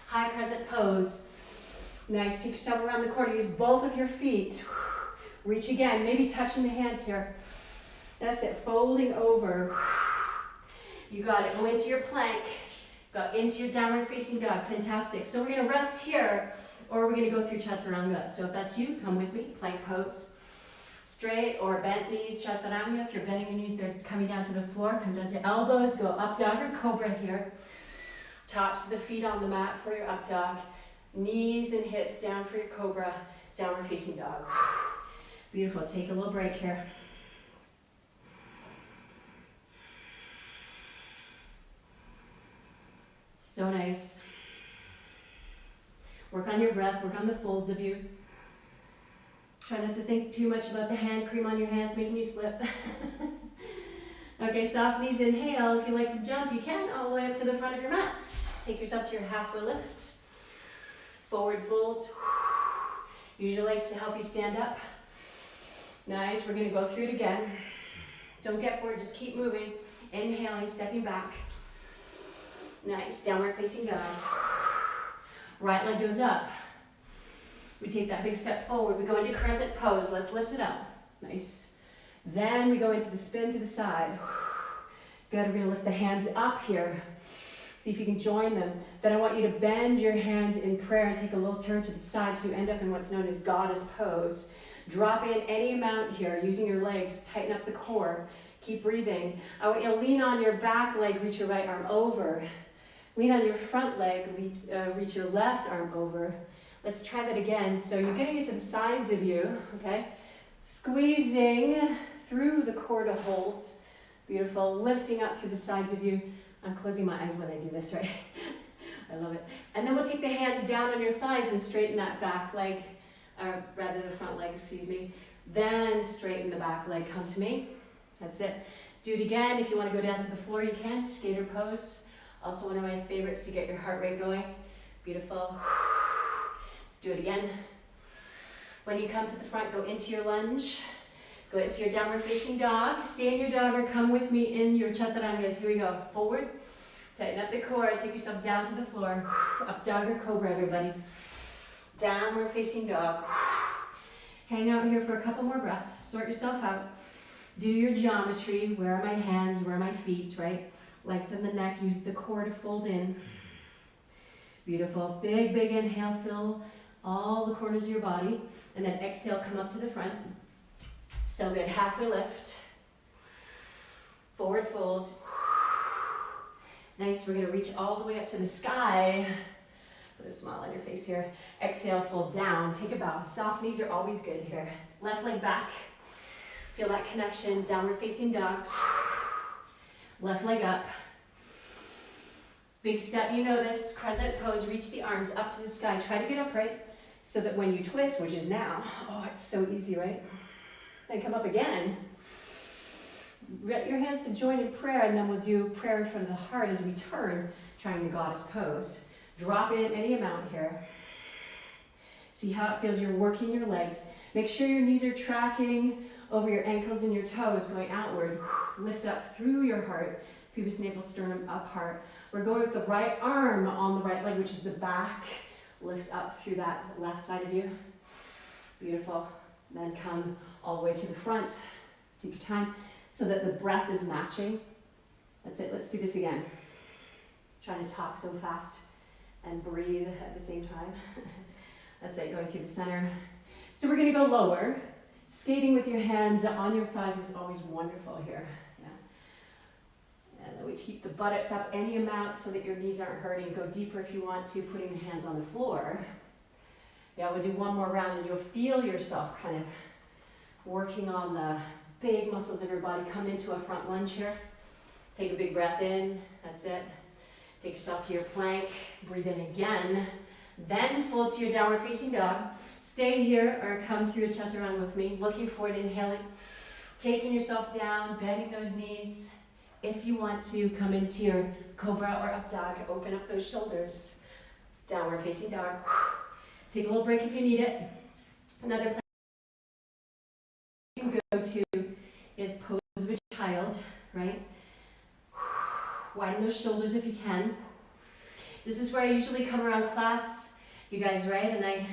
high crescent pose. Nice, take yourself around the corner, use both of your feet. Reach again, maybe touching the hands here. That's it, folding over. You got it, go into your plank. Go into your downward facing dog. Fantastic. So we're going to rest here, or we're going to go through chaturanga. So if that's you, come with me. Plank pose. Straight or bent knees, chaturanga. If you're bending your knees, they're coming down to the floor. Come down to elbows. Go up dog or cobra here. Tops of the feet on the mat for your up dog. Knees and hips down for your cobra. Downward facing dog. Beautiful. Take a little break here. So nice. Work on your breath, work on the folds of you. Try not to think too much about the hand cream on your hands making you slip. Okay, soft knees, inhale. If you like to jump, you can, all the way up to the front of your mat. Take yourself to your halfway lift. Forward fold. Use your legs to help you stand up. Nice, we're gonna go through it again. Don't get bored, just keep moving. Inhaling, stepping back. Nice, downward facing dog. Right leg goes up. We take that big step forward. We go into crescent pose. Let's lift it up. Nice. Then we go into the spin to the side. Good, we're gonna lift the hands up here. See if you can join them. Then I want you to bend your hands in prayer and take a little turn to the side so you end up in what's known as goddess pose. Drop in any amount here, using your legs, tighten up the core. Keep breathing. I want you to lean on your back leg, reach your right arm over. Lean on your front leg, reach your left arm over. Let's try that again. So you're getting into the sides of you, okay? Squeezing through the core to hold. Beautiful. Lifting up through the sides of you. I'm closing my eyes when I do this, right? I love it. And then we'll take the hands down on your thighs and straighten that back leg, rather the front leg, excuse me. Then straighten the back leg. Come to me. That's it. Do it again. If you want to go down to the floor, you can. Skater pose. Also one of my favorites to get your heart rate going. Beautiful. Let's do it again. When you come to the front, go into your lunge. Go into your downward facing dog. Stay in your dog or come with me in your chaturangas. Here we go. Forward. Tighten up the core. Take yourself down to the floor. Up dog or cobra, everybody. Downward facing dog. Hang out here for a couple more breaths. Sort yourself out. Do your geometry. Where are my hands? Where are my feet, right? Lengthen the neck, use the core to fold in. Beautiful. Big, big inhale, fill all the corners of your body. And then exhale, come up to the front. So good. Halfway lift. Forward fold. Nice. We're going to reach all the way up to the sky. Put a smile on your face here. Exhale, fold down. Take a bow. Soft knees are always good here. Left leg back. Feel that connection. Downward facing dog. Left leg up. Big step, you know this. Crescent pose, reach the arms up to the sky. Try to get upright so that when you twist, which is now, oh, it's so easy, right? Then come up again. Get your hands to join in prayer, and then we'll do prayer in front of the heart as we turn, trying the goddess pose. Drop in any amount here. See how it feels. You're working your legs. Make sure your knees are tracking over your ankles and your toes, going outward. Lift up through your heart, pubis, navel, sternum, up heart. We're going with the right arm on the right leg, which is the back. Lift up through that left side of you. Beautiful. Then come all the way to the front. Take your time so that the breath is matching. That's it. Let's do this again. Trying to talk so fast and breathe at the same time. That's it, going through the center. So we're going to go lower. Skating with your hands on your thighs is always wonderful here. Yeah. And then we keep the buttocks up any amount so that your knees aren't hurting. Go deeper if you want to, putting the hands on the floor. Yeah, we'll do one more round and you'll feel yourself kind of working on the big muscles of your body. Come into a front lunge here. Take a big breath in. That's it. Take yourself to your plank. Breathe in again. Then fold to your downward facing dog. Stay here or come through a chaturanga with me. Looking forward, inhaling. Taking yourself down, bending those knees. If you want to, come into your cobra or up dog. Open up those shoulders. Downward facing dog. Take a little break if you need it. Another place you can go to is pose of a child, right? Widen those shoulders if you can. This is where I usually come around class, you guys, right? And I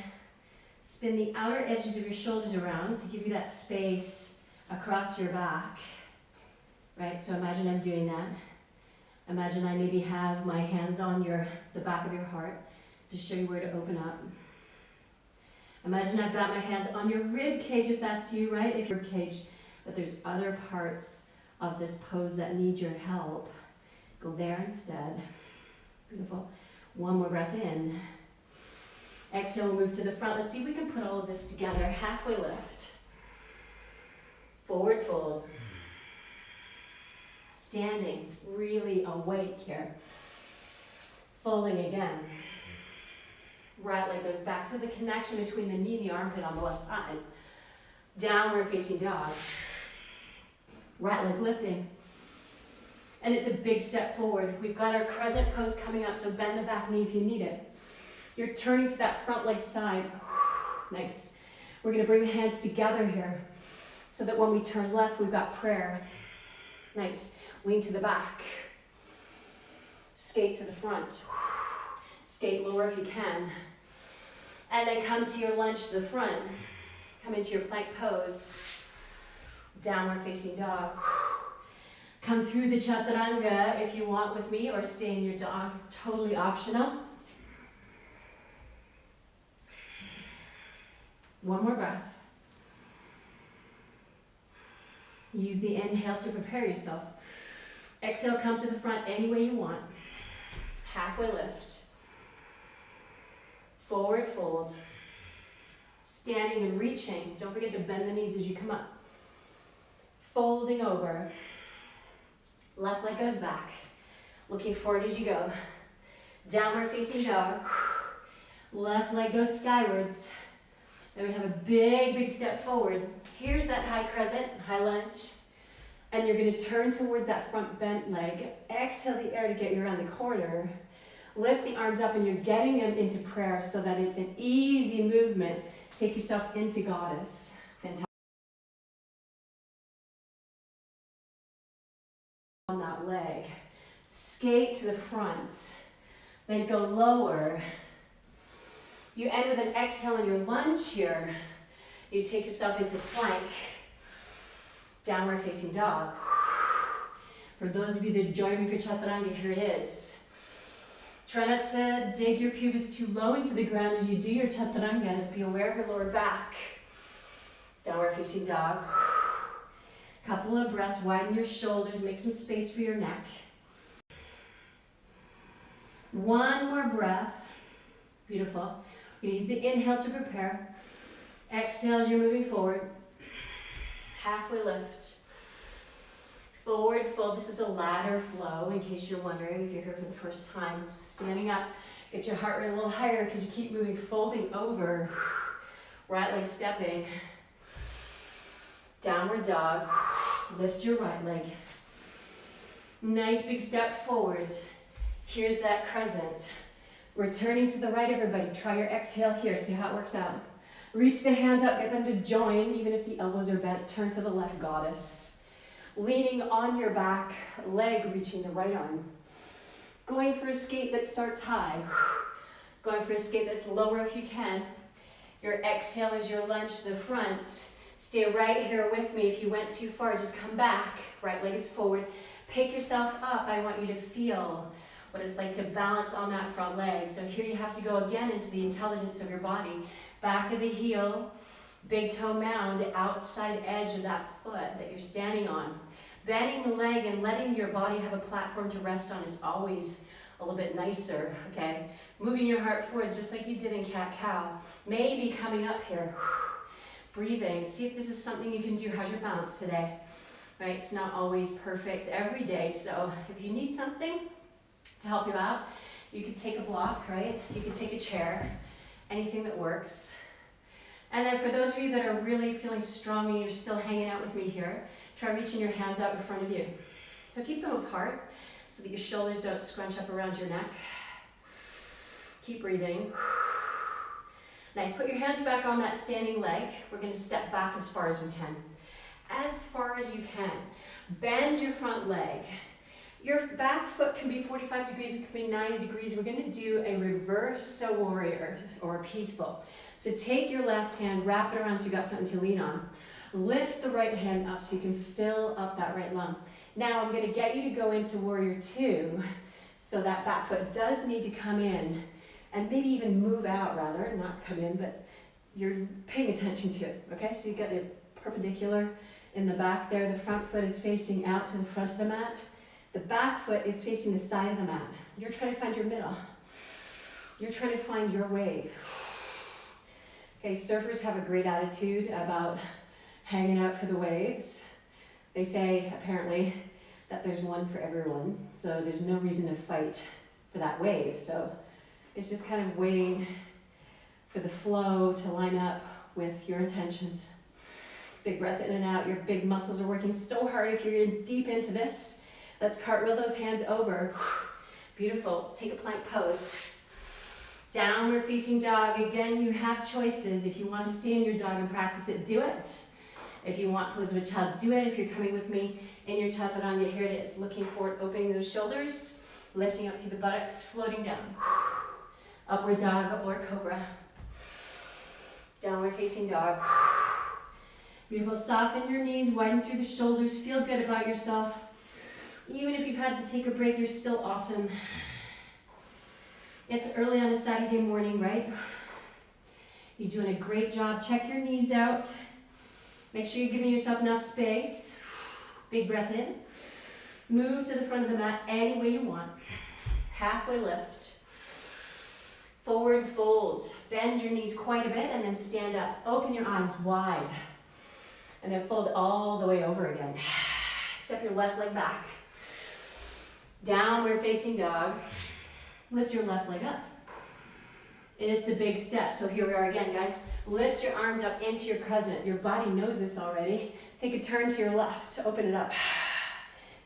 spin the outer edges of your shoulders around to give you that space across your back, right? So imagine I'm doing that. Imagine I maybe have my hands on the back of your heart to show you where to open up. Imagine I've got my hands on your rib cage if that's you, right? If your rib cage, but there's other parts of this pose that need your help. Go there instead. Beautiful. One more breath in. Exhale, we'll move to the front. Let's see if we can put all of this together. Halfway lift. Forward fold. Standing, really awake here. Folding again. Right leg goes back. Feel the connection between the knee and the armpit on the left side. Downward facing dog. Right leg lifting. And it's a big step forward. We've got our crescent pose coming up, so bend the back knee if you need it. You're turning to that front leg side. Nice. We're going to bring the hands together here so that when we turn left, we've got prayer. Nice. Lean to the back. Skate to the front. Skate lower if you can. And then come to your lunge to the front. Come into your plank pose. Downward facing dog. Come through the chaturanga if you want with me, or stay in your dog. Totally optional. One more breath. Use the inhale to prepare yourself. Exhale, come to the front any way you want. Halfway lift. Forward fold. Standing and reaching. Don't forget to bend the knees as you come up. Folding over. Left leg goes back. Looking forward as you go. Downward facing dog. Left leg goes skywards. Then we have a big, big step forward. Here's that high crescent, high lunge. And you're gonna turn towards that front bent leg. Exhale the air to get you around the corner. Lift the arms up and you're getting them into prayer so that it's an easy movement. Take yourself into goddess. Fantastic. On that leg. Skate to the front. Then go lower. You end with an exhale in your lunge here. You take yourself into plank. Downward facing dog. For those of you that join me for chaturanga, here it is. Try not to dig your pubis too low into the ground as you do your chaturangas. Be aware of your lower back. Downward facing dog. Couple of breaths, widen your shoulders, make some space for your neck. One more breath. Beautiful. You use the inhale to prepare. Exhale as you're moving forward. Halfway lift. Forward fold. This is a ladder flow in case you're wondering if you're here for the first time. Standing up. Get your heart rate a little higher because you keep moving, folding over. Right leg stepping. Downward dog. Lift your right leg. Nice big step forward. Here's that crescent. We're turning to the right, everybody. Try your exhale here, see how it works out. Reach the hands up, get them to join, even if the elbows are bent. Turn to the left, goddess. Leaning on your back, leg reaching the right arm. Going for a skate that starts high. Going for a skate that's lower if you can. Your exhale is your lunge to the front. Stay right here with me. If you went too far, just come back. Right leg is forward. Pick yourself up. I want you to feel what it's like to balance on that front leg. So here you have to go again into the intelligence of your body. Back of the heel, big toe mound, outside edge of that foot that you're standing on. Bending the leg and letting your body have a platform to rest on is always a little bit nicer, okay? Moving your heart forward just like you did in cat-cow. Maybe coming up here. Breathing. See if this is something you can do. How's your balance today? Right? It's not always perfect every day, so if you need something to help you out, you could take a block, right? You could take a chair, anything that works. And then for those of you that are really feeling strong and you're still hanging out with me here, try reaching your hands out in front of you. So keep them apart so that your shoulders don't scrunch up around your neck. Keep breathing. Nice, put your hands back on that standing leg. We're gonna step back as far as we can. As far as you can. Bend your front leg. Your back foot can be 45 degrees, it can be 90 degrees. We're gonna do a reverse warrior or a peaceful. So take your left hand, wrap it around so you've got something to lean on. Lift the right hand up so you can fill up that right lung. Now I'm going to get you to go into warrior two, so that back foot does need to come in and maybe even move out rather, not come in, but you're paying attention to it, okay? So you got it perpendicular in the back there. The front foot is facing out to the front of the mat. The back foot is facing the side of the mat. You're trying to find your middle. You're trying to find your wave. Okay, surfers have a great attitude about hanging out for the waves. They say, apparently, that there's one for everyone, so there's no reason to fight for that wave. So it's just kind of waiting for the flow to line up with your intentions. Big breath in and out. Your big muscles are working so hard if you're deep into this. Let's cartwheel those hands over. Beautiful. Take a plank pose. Downward facing dog. Again, you have choices. If you want to stay in your dog and practice it, do it. If you want pose of a child, do it. If you're coming with me in your chaturanga, here it is. Looking forward, opening those shoulders, lifting up through the buttocks, floating down. Upward dog or cobra. Downward facing dog. Beautiful. Soften your knees, widen through the shoulders. Feel good about yourself. Even if you've had to take a break, you're still awesome. It's early on a Saturday morning, right? You're doing a great job. Check your knees out. Make sure you're giving yourself enough space. Big breath in. Move to the front of the mat any way you want. Halfway lift. Forward fold. Bend your knees quite a bit and then stand up. Open your arms wide. And then fold all the way over again. Step your left leg back. Downward facing dog. Lift your left leg up. It's a big step. So here we are again, guys. Lift your arms up into your crescent. Your body knows this already. Take a turn to your left to open it up.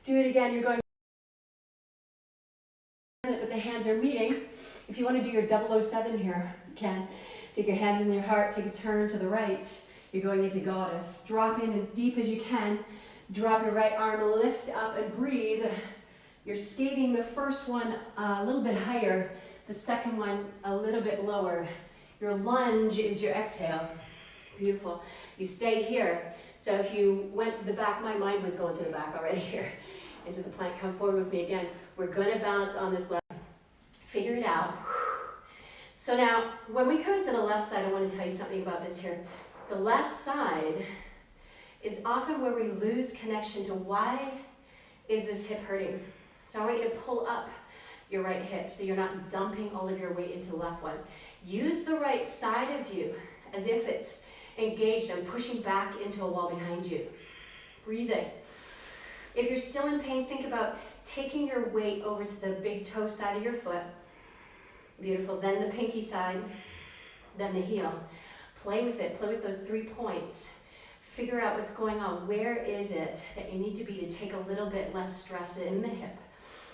Do it again. You're going, but the hands are meeting. If you want to do your 007 here, you can. Take your hands in your heart. Take a turn to the right. You're going into goddess. Drop in as deep as you can. Drop your right arm, lift up and breathe. You're skating the first one a little bit higher, the second one a little bit lower. Your lunge is your exhale. Beautiful. You stay here. So if you went to the back, my mind was going to the back already here. Into the plank, come forward with me again. We're gonna balance on this left. Figure it out. So now, when we come into the left side, I want to tell you something about this here. The left side is often where we lose connection to why is this hip hurting. So I want you to pull up your right hip so you're not dumping all of your weight into the left one. Use the right side of you as if it's engaged and pushing back into a wall behind you. Breathing. If you're still in pain, think about taking your weight over to the big toe side of your foot. Beautiful. Then the pinky side, then the heel. Play with it. Play with those 3 points. Figure out what's going on. Where is it that you need to be to take a little bit less stress in the hip?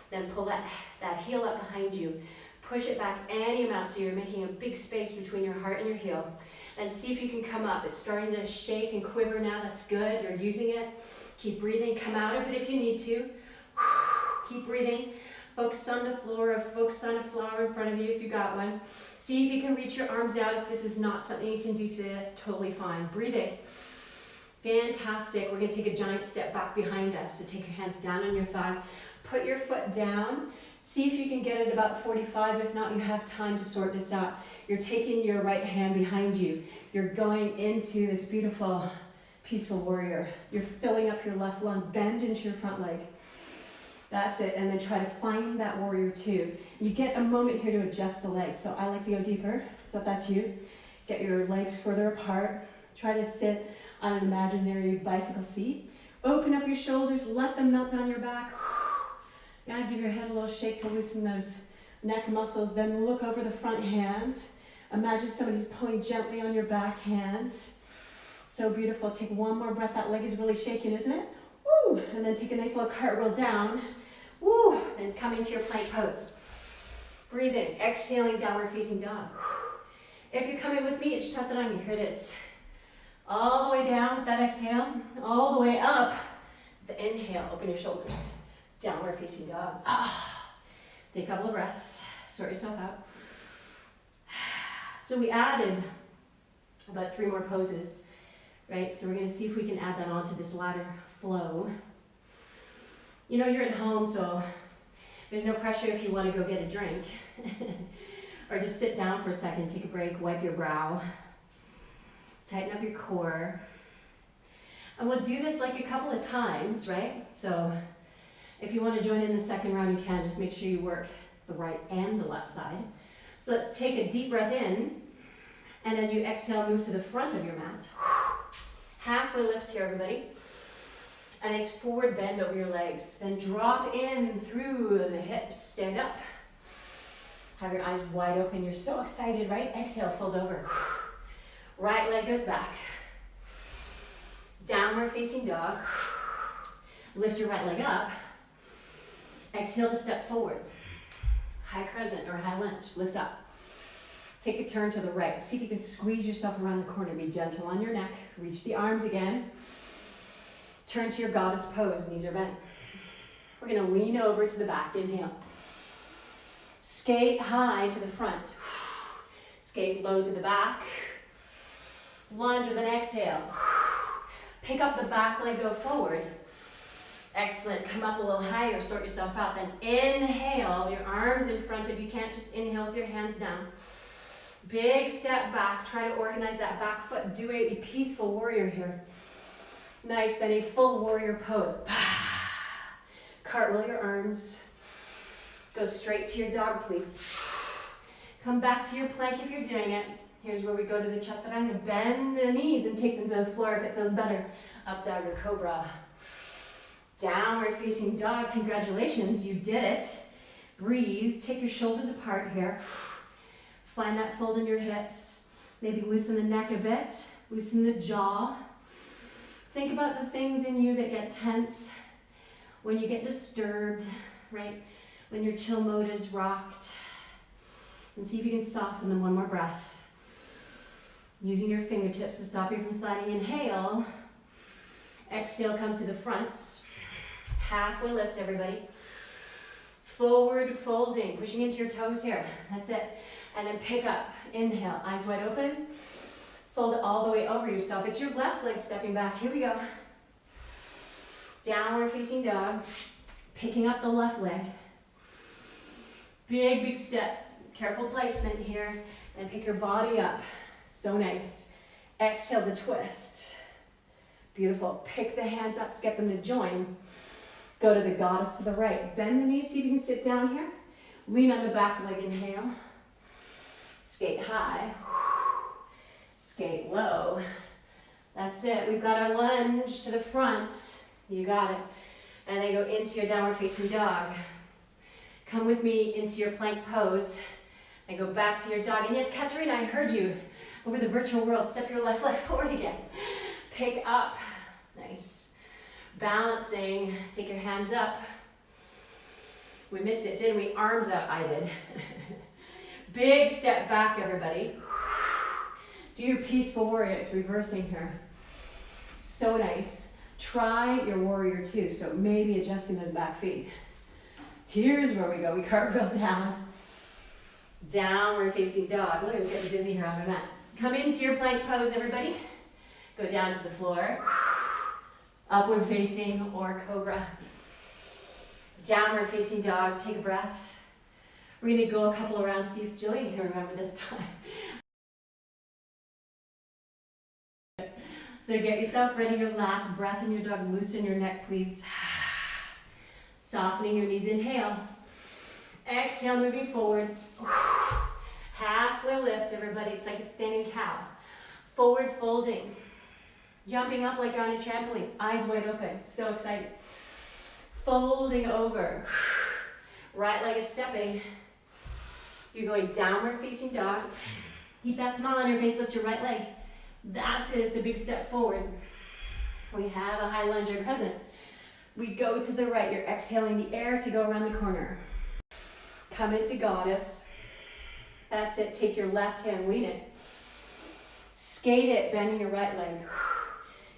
Then pull that heel up behind you. Push it back any amount so you're making a big space between your heart and your heel. And see if you can come up. It's starting to shake and quiver now. That's good. You're using it. Keep breathing. Come out of it if you need to. Keep breathing. Focus on the floor or focus on a flower in front of you if you got one. See if you can reach your arms out. If this is not something you can do today, that's totally fine. Breathing. Fantastic. We're going to take a giant step back behind us. So take your hands down on your thigh. Put your foot down. See if you can get it about 45. If not, you have time to sort this out. You're taking your right hand behind you. You're going into this beautiful, peaceful warrior. You're filling up your left lung. Bend into your front leg. That's it. And then try to find that warrior two. You get a moment here to adjust the legs. So I like to go deeper. So if that's you, get your legs further apart. Try to sit on an imaginary bicycle seat. Open up your shoulders. Let them melt down your back. Now give your head a little shake to loosen those neck muscles. Then look over the front hands. Imagine somebody's pulling gently on your back hands. So beautiful. Take one more breath. That leg is really shaking, isn't it? Woo! And then take a nice little cartwheel down. Woo! And come into your plank pose. Breathing. Exhaling, downward facing dog. If you're coming with me, it's chaturanga. Here it is. All the way down with that exhale. All the way up. The inhale. Open your shoulders. Downward facing dog. Take a couple of breaths. Sort yourself out. So we added about 3 more poses. right? So we're gonna see if we can add that onto this ladder flow. You know, you're at home, so there's no pressure if you want to go get a drink. Or just sit down for a second, take a break, wipe your brow, tighten up your core. And we'll do this like a couple of times, right? So if you want to join in the second round, you can. Just make sure you work the right and the left side. So let's take a deep breath in. And as you exhale, move to the front of your mat. Halfway lift here, everybody. A nice forward bend over your legs. Then drop in through the hips. Stand up. Have your eyes wide open. You're so excited, right? Exhale, fold over. Right leg goes back. Downward facing dog. Lift your right leg up. Exhale to step forward. High crescent or high lunge. Lift up. Take a turn to the right. See if you can squeeze yourself around the corner. Be gentle on your neck. Reach the arms again. Turn to your goddess pose. Knees are bent. We're going to lean over to the back. Inhale. Skate high to the front. Skate low to the back. Lunge with an exhale. Pick up the back leg, go forward. Excellent. Come up a little higher, sort yourself out. Then inhale, your arms in front. If you can't, just inhale with your hands down. Big step back. Try to organize that back foot. Do a peaceful warrior here. Nice. Then a full warrior pose. Cartwheel your arms. Go straight to your dog, please. Come back to your plank if you're doing it. Here's where we go to the chaturanga. Bend the knees and take them to the floor if it feels better. Up dog or cobra. Downward facing dog. Congratulations, you did it. Breathe. Take your shoulders apart here. Find that fold in your hips. Maybe loosen the neck a bit. Loosen the jaw. Think about the things in you that get tense when you get disturbed, right? When your chill mode is rocked. And see if you can soften them. One more breath. Using your fingertips to stop you from sliding. Inhale. Exhale, come to the front. Halfway lift, everybody. Forward folding, pushing into your toes here. That's it. And then pick up. Inhale, eyes wide open. Fold it all the way over yourself. It's your left leg stepping back. Here we go. Downward facing dog. Picking up the left leg. Big, big step. Careful placement here. And pick your body up. So nice. Exhale to twist. Beautiful. Pick the hands up to get them to join. Go to the goddess to the right. Bend the knees. See if you can sit down here. Lean on the back leg. Inhale. Skate high. Skate low. That's it. We've got our lunge to the front. You got it. And then go into your downward facing dog. Come with me into your plank pose. And go back to your dog. And yes, Katerina, I heard you over the virtual world. Step your left leg forward again. Pick up. Nice. Balancing. Take your hands up. We missed it, didn't we? Arms up. I did. Big step back, everybody. Do your peaceful warrior. It's reversing here. So nice. Try your warrior two. So maybe adjusting those back feet. Here's where we go. We cartwheel down. Downward facing dog. Look, I'm getting dizzy here on my mat. Come into your plank pose, everybody. Go down to the floor. Upward facing or cobra. Downward facing dog. Take a breath. We're going to go a couple of rounds, see if Jillian can remember this time. So get yourself ready, your last breath in your dog. Loosen your neck, please. Softening your knees. Inhale. Exhale, moving forward. Halfway lift, everybody. It's like a standing cow. Forward folding. Jumping up like you're on a trampoline. Eyes wide open. So excited. Folding over. Right leg is stepping. You're going downward facing dog. Keep that smile on your face. Lift your right leg. That's it. It's a big step forward. We have a high lunge or crescent. We go to the right. You're exhaling the air to go around the corner. Come into goddess. That's it. Take your left hand, lean it. Skate it, bending your right leg.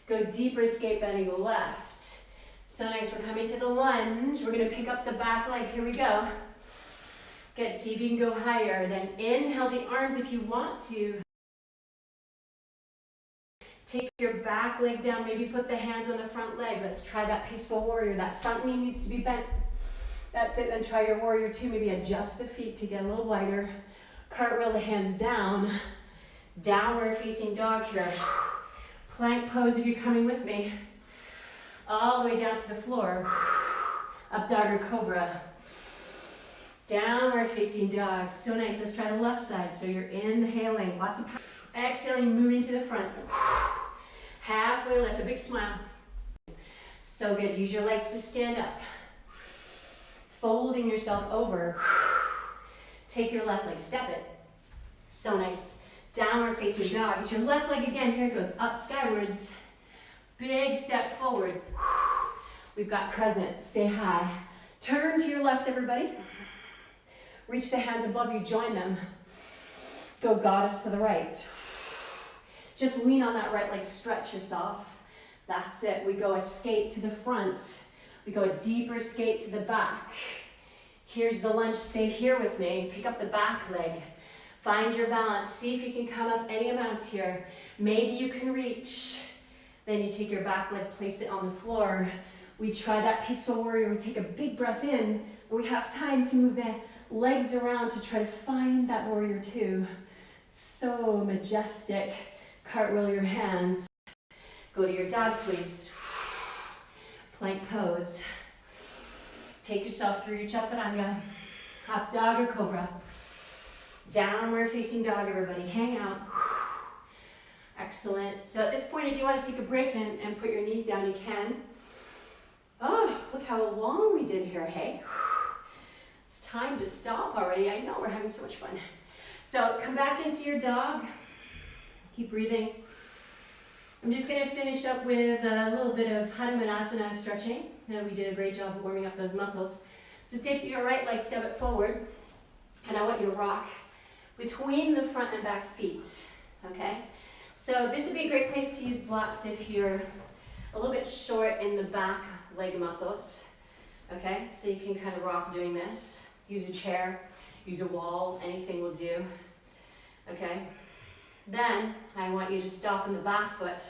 Go deeper, skate, bending the left. So nice. We're coming to the lunge. We're going to pick up the back leg. Here we go. Good. See if you can go higher. Then inhale the arms if you want to. Take your back leg down, maybe put the hands on the front leg. Let's try that peaceful warrior. That front knee needs to be bent. That's it, then try your warrior two. Maybe adjust the feet to get a little wider. Cartwheel the hands down. Downward facing dog here. Plank pose if you're coming with me. All the way down to the floor. Up dog or cobra. Downward facing dog. So nice. Let's try the left side. So you're inhaling, lots of power. Exhaling, moving to the front. Halfway lift, a big smile. So good. Use your legs to stand up. Folding yourself over. Take your left leg, step it. So nice. Downward facing dog. Get your left leg again. Here it goes, up skywards. Big step forward. We've got crescent, stay high. Turn to your left, everybody. Reach the hands above you, join them. Go goddess to the right. Just lean on that right leg, stretch yourself. That's it. We go a skate to the front. We go a deeper skate to the back. Here's the lunge, stay here with me. Pick up the back leg. Find your balance. See if you can come up any amount here. Maybe you can reach. Then you take your back leg, place it on the floor. We try that peaceful warrior. We take a big breath in. We have time to move the legs around to try to find that warrior two. So majestic. Cartwheel your hands. Go to your dog, please. Plank pose. Take yourself through your chaturanga. Up dog or cobra. Downward facing dog, everybody. Hang out. Excellent. So at this point, if you want to take a break and put your knees down, you can. Oh, look how long we did here, hey? It's time to stop already. I know, we're having so much fun. So come back into your dog. Keep breathing. I'm just going to finish up with a little bit of Hanumanasana stretching. We did a great job of warming up those muscles. So take your right leg, step it forward. And I want you to rock between the front and back feet, okay? So this would be a great place to use blocks if you're a little bit short in the back leg muscles, okay? So you can kind of rock doing this. Use a chair, use a wall, anything will do, okay? Then I want you to stop in the back foot,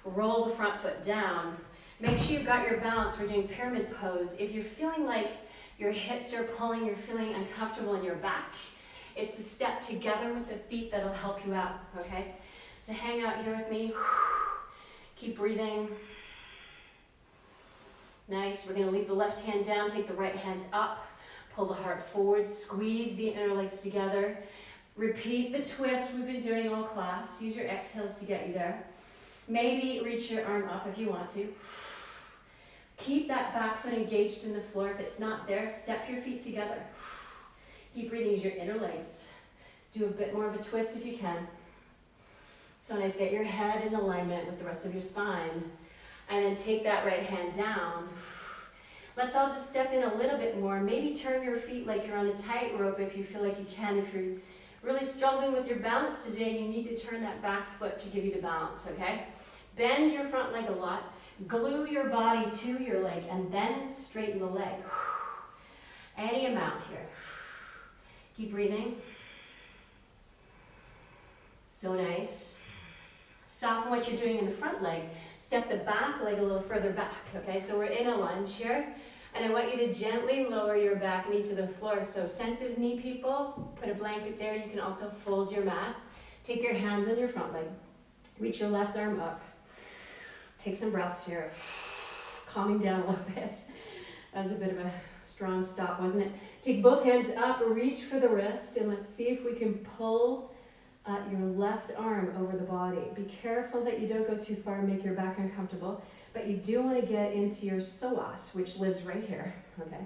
roll the front foot down. Make sure you've got your balance. We're doing pyramid pose. If you're feeling like your hips are pulling, you're feeling uncomfortable in your back, it's a step together with the feet that'll help you out, okay? So hang out here with me. Keep breathing. Nice. We're going to leave the left hand down, take the right hand up, pull the heart forward, squeeze the inner legs together. Repeat the twist we've been doing all class. Use your exhales to get you there. Maybe reach your arm up if you want to. Keep that back foot engaged in the floor. If it's not there, step your feet together. Keep breathing, use your inner legs. Do a bit more of a twist if you can. So nice, get your head in alignment with the rest of your spine. And then take that right hand down. Let's all just step in a little bit more. Maybe turn your feet like you're on a tightrope if you feel like you can. If you're really struggling with your balance today, you need to turn that back foot to give you the balance, okay? Bend your front leg a lot. Glue your body to your leg and then straighten the leg. Any amount here. Keep breathing. So nice. Soften what you're doing in the front leg. Step the back leg a little further back, okay? So we're in a lunge here. And I want you to gently lower your back knee to the floor. So sensitive knee people, put a blanket there. You can also fold your mat. Take your hands on your front leg. Reach your left arm up. Take some breaths here. Calming down a little bit. That was a bit of a strong stop, wasn't it? Take both hands up, reach for the wrist, and let's see if we can pull your left arm over the body. Be careful that you don't go too far and make your back uncomfortable. But you do want to get into your psoas, which lives right here, okay?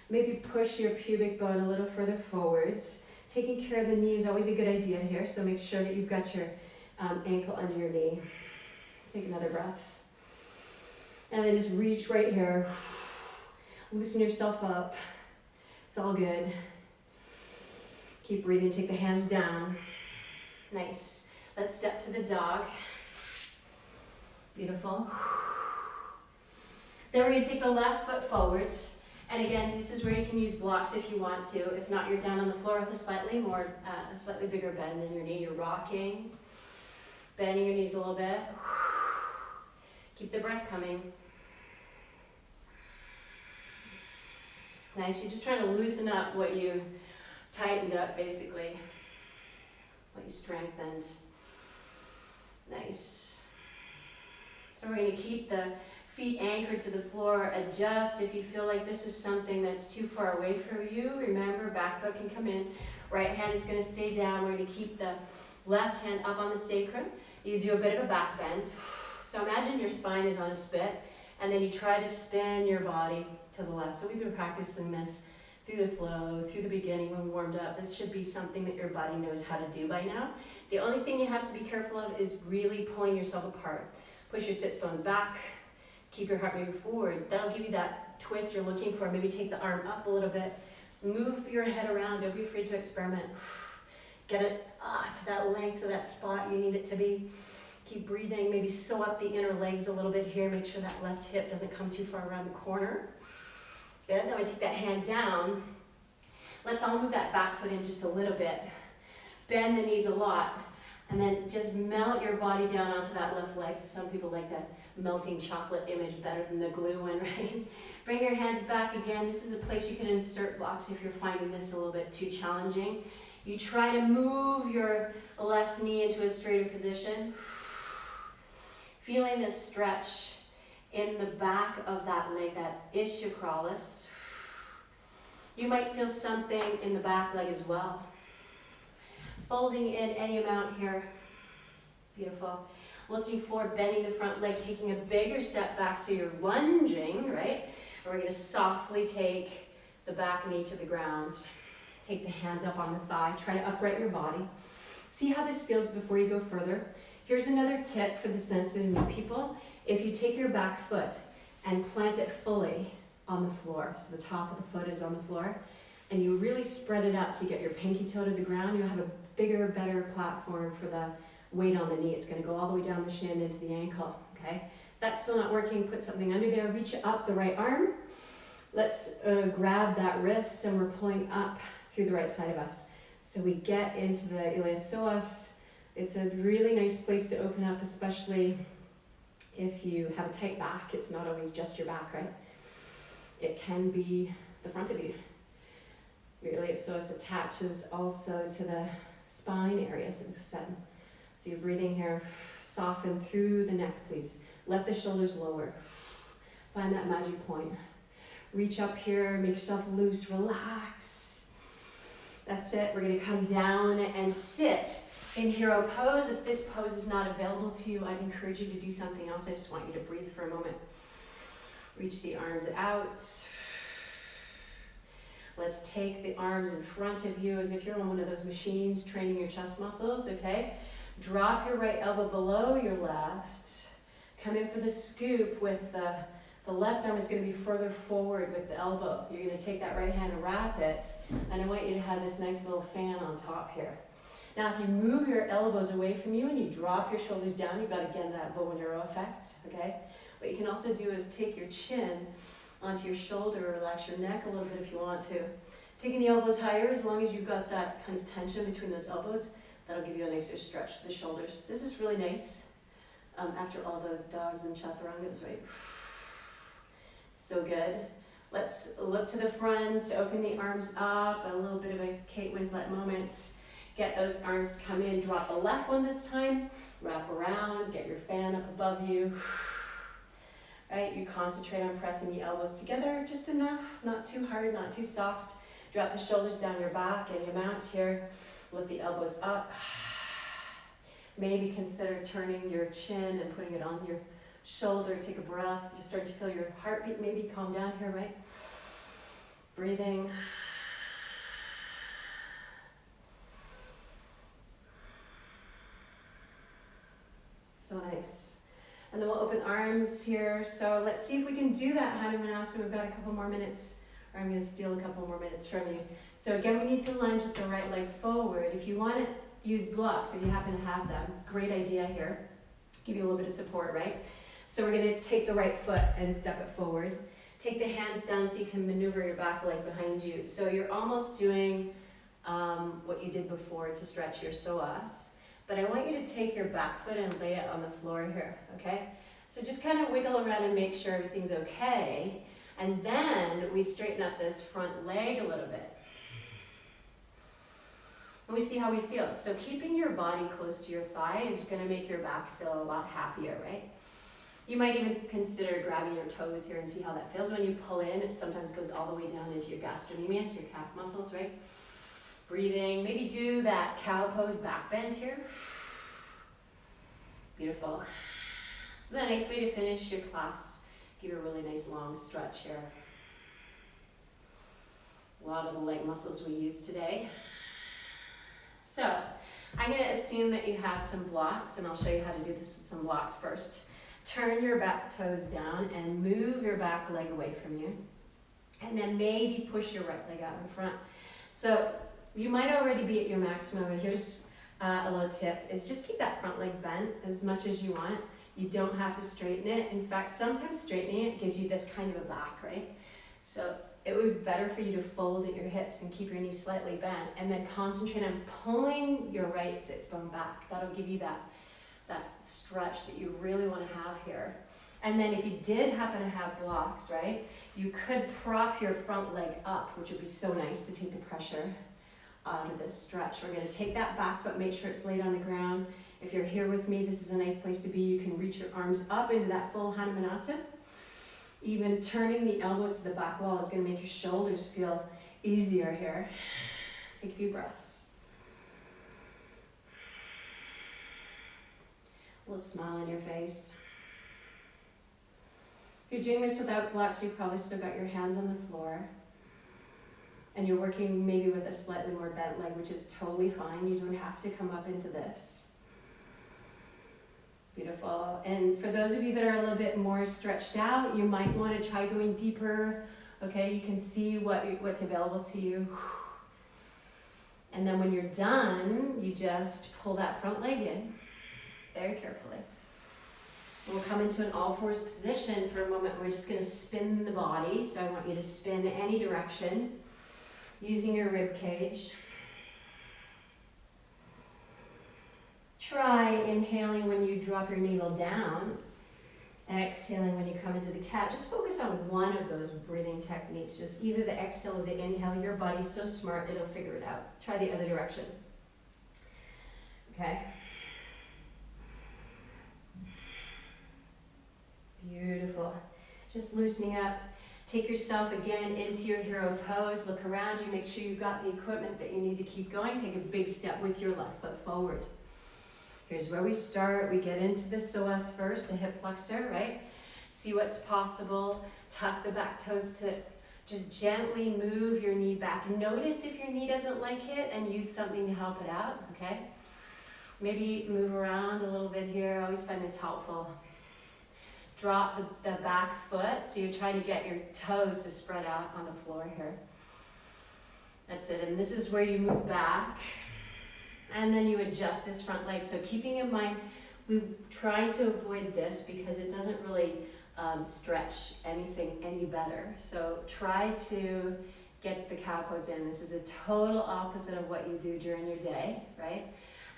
Maybe push your pubic bone a little further forwards. Taking care of the knee is always a good idea here, so make sure that you've got your ankle under your knee. Take another breath. And then just reach right here. Loosen yourself up. It's all good. Keep breathing, take the hands down. Nice. Let's step to the dog. Beautiful. Then we're going to take the left foot forwards. And again, this is where you can use blocks if you want to. If not, you're down on the floor with a slightly bigger bend in your knee. You're rocking, bending your knees a little bit. Keep the breath coming. Nice, you're just trying to loosen up what you tightened up, basically. What you strengthened. Nice. So we're going to keep the feet anchored to the floor. Adjust if you feel like this is something that's too far away from you. Remember, back foot can come in. Right hand is going to stay down. We're going to keep the left hand up on the sacrum. You do a bit of a back bend. So imagine your spine is on a spit, and then you try to spin your body to the left. So we've been practicing this through the flow, through the beginning when we warmed up. This should be something that your body knows how to do by now. The only thing you have to be careful of is really pulling yourself apart. Push your sits bones back. Keep your heart moving forward. That'll give you that twist you're looking for. Maybe take the arm up a little bit. Move your head around. Don't be afraid to experiment. Get it to that length or that spot you need it to be. Keep breathing. Maybe sew up the inner legs a little bit here. Make sure that left hip doesn't come too far around the corner. Good. Now I take that hand down. Let's all move that back foot in just a little bit. Bend the knees a lot. And then just melt your body down onto that left leg. Some people like that melting chocolate image better than the glue one, right? Bring your hands back again. This is a place you can insert blocks if you're finding this a little bit too challenging. You try to move your left knee into a straighter position. Feeling this stretch in the back of that leg, that ischiacalis. You might feel something in the back leg as well. Folding in any amount here. Beautiful. Looking forward, bending the front leg, taking a bigger step back so you're lunging, right? And we're going to softly take the back knee to the ground. Take the hands up on the thigh. Try to upright your body. See how this feels before you go further. Here's another tip for the sensitive knee people. If you take your back foot and plant it fully on the floor, so the top of the foot is on the floor, and you really spread it out so you get your pinky toe to the ground, you'll have a bigger, better platform for the weight on the knee. It's going to go all the way down the shin into the ankle, okay? That's still not working. Put something under there. Reach up the right arm. Let's grab that wrist, and we're pulling up through the right side of us. So we get into the iliopsoas. It's a really nice place to open up, especially if you have a tight back. It's not always just your back, right? It can be the front of you. Your iliopsoas attaches also to the spine area, to the facet. So you're breathing here. Soften through the neck, please. Let the shoulders lower. Find that magic point. Reach up here, make yourself loose, relax. That's it. We're going to come down and sit in hero pose. If this pose is not available to you, I'd encourage you to do something else. I just want you to breathe for a moment. Reach the arms out. Let's take the arms in front of you as if you're on one of those machines training your chest muscles, okay? Drop your right elbow below your left. Come in for the scoop with the left arm is going to be further forward with the elbow. You're going to take that right hand and wrap it. And I want you to have this nice little fan on top here. Now, if you move your elbows away from you and you drop your shoulders down, you've got to get that bow and arrow effect, okay? What you can also do is take your chin onto your shoulder, relax your neck a little bit if you want to. Taking the elbows higher, as long as you've got that kind of tension between those elbows, that'll give you a nicer stretch to the shoulders. This is really nice after all those dogs and chaturangas, right? So good. Let's look to the front, open the arms up, a little bit of a Kate Winslet moment. Get those arms to come in, drop the left one this time, wrap around, get your fan up above you. Right, you concentrate on pressing the elbows together just enough, not too hard, not too soft. Drop the shoulders down your back, any amount here. Lift the elbows up. Maybe consider turning your chin and putting it on your shoulder. Take a breath. You start to feel your heartbeat maybe calm down here, right? Breathing. So nice. And then we'll open arms here. So let's see if we can do that Hanumanasana. We've got a couple more minutes, or I'm going to steal a couple more minutes from you. So again, we need to lunge with the right leg forward. If you want to use blocks, if you happen to have them, great idea here. Give you a little bit of support, right? So we're going to take the right foot and step it forward. Take the hands down so you can maneuver your back leg behind you. So you're almost doing what you did before to stretch your psoas. But I want you to take your back foot and lay it on the floor here, okay? So just kind of wiggle around and make sure everything's okay. And then we straighten up this front leg a little bit. And we see how we feel. So keeping your body close to your thigh is going to make your back feel a lot happier, right? You might even consider grabbing your toes here and see how that feels. When you pull in, it sometimes goes all the way down into your gastrocnemius, your calf muscles, right? Breathing. Maybe do that cow pose back bend here. Beautiful. This is a nice way to finish your class. Give you a really nice long stretch here. A lot of the leg muscles we use today. So, I'm going to assume that you have some blocks, and I'll show you how to do this with some blocks first. Turn your back toes down and move your back leg away from you. And then maybe push your right leg out in front. So, you might already be at your maximum, but here's a little tip, is just keep that front leg bent as much as you want. You don't have to straighten it. In fact, sometimes straightening it gives you this kind of a back, right? So it would be better for you to fold at your hips and keep your knees slightly bent, and then concentrate on pulling your right sits bone back. That'll give you that stretch that you really want to have here. And then if you did happen to have blocks, right, you could prop your front leg up, which would be so nice to take the pressure out of this stretch. We're going to take that back foot, make sure it's laid on the ground. If you're here with me, this is a nice place to be. You can reach your arms up into that full Hanumanasana. Even turning the elbows to the back wall is going to make your shoulders feel easier here. Take a few breaths. A little smile on your face. If you're doing this without blocks, you've probably still got your hands on the floor. And you're working maybe with a slightly more bent leg, which is totally fine. You don't have to come up into this. Beautiful. And for those of you that are a little bit more stretched out, you might want to try going deeper. Okay, you can see what's available to you. And then when you're done, you just pull that front leg in very carefully. We'll come into an all-fours position for a moment. We're just going to spin the body. So I want you to spin any direction using your rib cage. Try inhaling when you drop your navel down, exhaling when you come into the cat. Just focus on one of those breathing techniques. Just either the exhale or the inhale. Your body's so smart, it'll figure it out. Try the other direction. Okay. Beautiful. Just loosening up. Take yourself again into your hero pose. Look around you. Make sure you've got the equipment that you need to keep going. Take a big step with your left foot forward. Here's where we start. We get into the psoas first, the hip flexor, right? See what's possible. Tuck the back toes to just gently move your knee back. Notice if your knee doesn't like it and use something to help it out, okay? Maybe move around a little bit here. I always find this helpful. Drop the back foot, so you're trying to get your toes to spread out on the floor here. That's it, and this is where you move back. And then you adjust this front leg. So keeping in mind, we try to avoid this because it doesn't really stretch anything any better. So try to get the cow pose in. This is a total opposite of what you do during your day, right?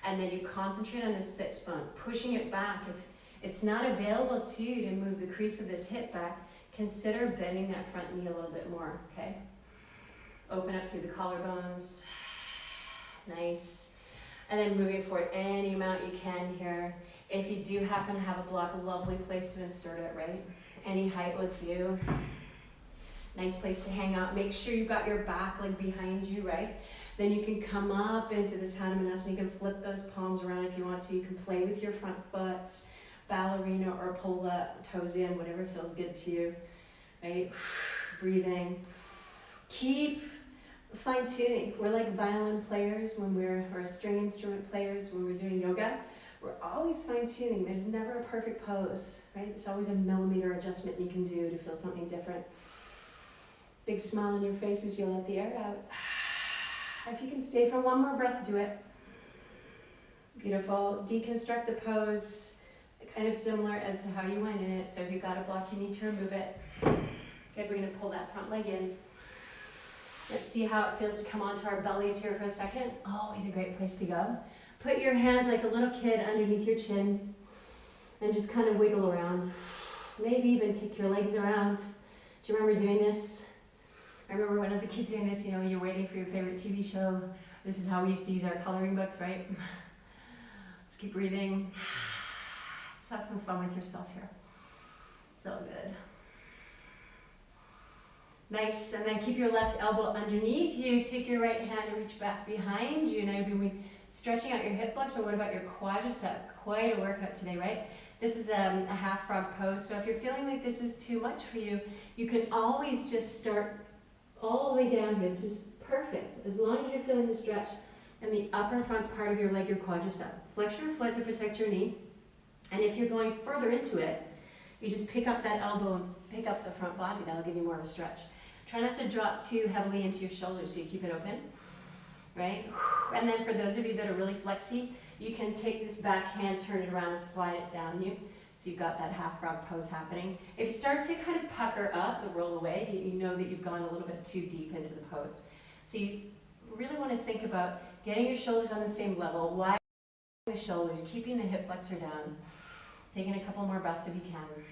And then you concentrate on the sits bone, pushing it back. If it's not available to you to move the crease of this hip back, consider bending that front knee a little bit more, okay? Open up through the collarbones. Nice. And then moving forward any amount you can here. If you do happen to have a block, a lovely place to insert it, right? Any height will do. Nice place to hang out. Make sure you've got your back leg behind you, right? Then you can come up into this Hanumanasana. You can flip those palms around if you want to. You can play with your front foot, ballerina, or pull the toes in, whatever feels good to you, right? Breathing. Keep fine-tuning. We're like violin players or string instrument players when we're doing yoga. We're always fine-tuning. There's never a perfect pose, right? It's always a millimeter adjustment you can do to feel something different. Big smile on your face as you let the air out. If you can stay for one more breath, do it. Beautiful. Deconstruct the pose, kind of similar as to how you went in it. So if you've got a block, you need to remove it. Good, we're gonna pull that front leg in. Let's see how it feels to come onto our bellies here for a second. Always a great place to go. Put your hands like a little kid underneath your chin. And just kind of wiggle around. Maybe even kick your legs around. Do you remember doing this? I remember when I was a kid doing this, you know, you're waiting for your favorite TV show. This is how we used to use our coloring books, right? Let's keep breathing. Just have some fun with yourself here. It's all good. Nice, and then keep your left elbow underneath you. Take your right hand and reach back behind you. Now you'll be stretching out your hip flexor. What about your quadricep? Quite a workout today, right? This is a half frog pose. So if you're feeling like this is too much for you, you can always just start all the way down here. This is perfect. As long as you're feeling the stretch in the upper front part of your leg, your quadricep. Flex your foot to protect your knee. And if you're going further into it, you just pick up that elbow and pick up the front body. That'll give you more of a stretch. Try not to drop too heavily into your shoulders so you keep it open, right? And then for those of you that are really flexy, you can take this back hand, turn it around and slide it down you. So you've got that half frog pose happening. If you start to kind of pucker up and roll away, you know that you've gone a little bit too deep into the pose. So you really want to think about getting your shoulders on the same level, widening the shoulders, keeping the hip flexor down, taking a couple more breaths if you can,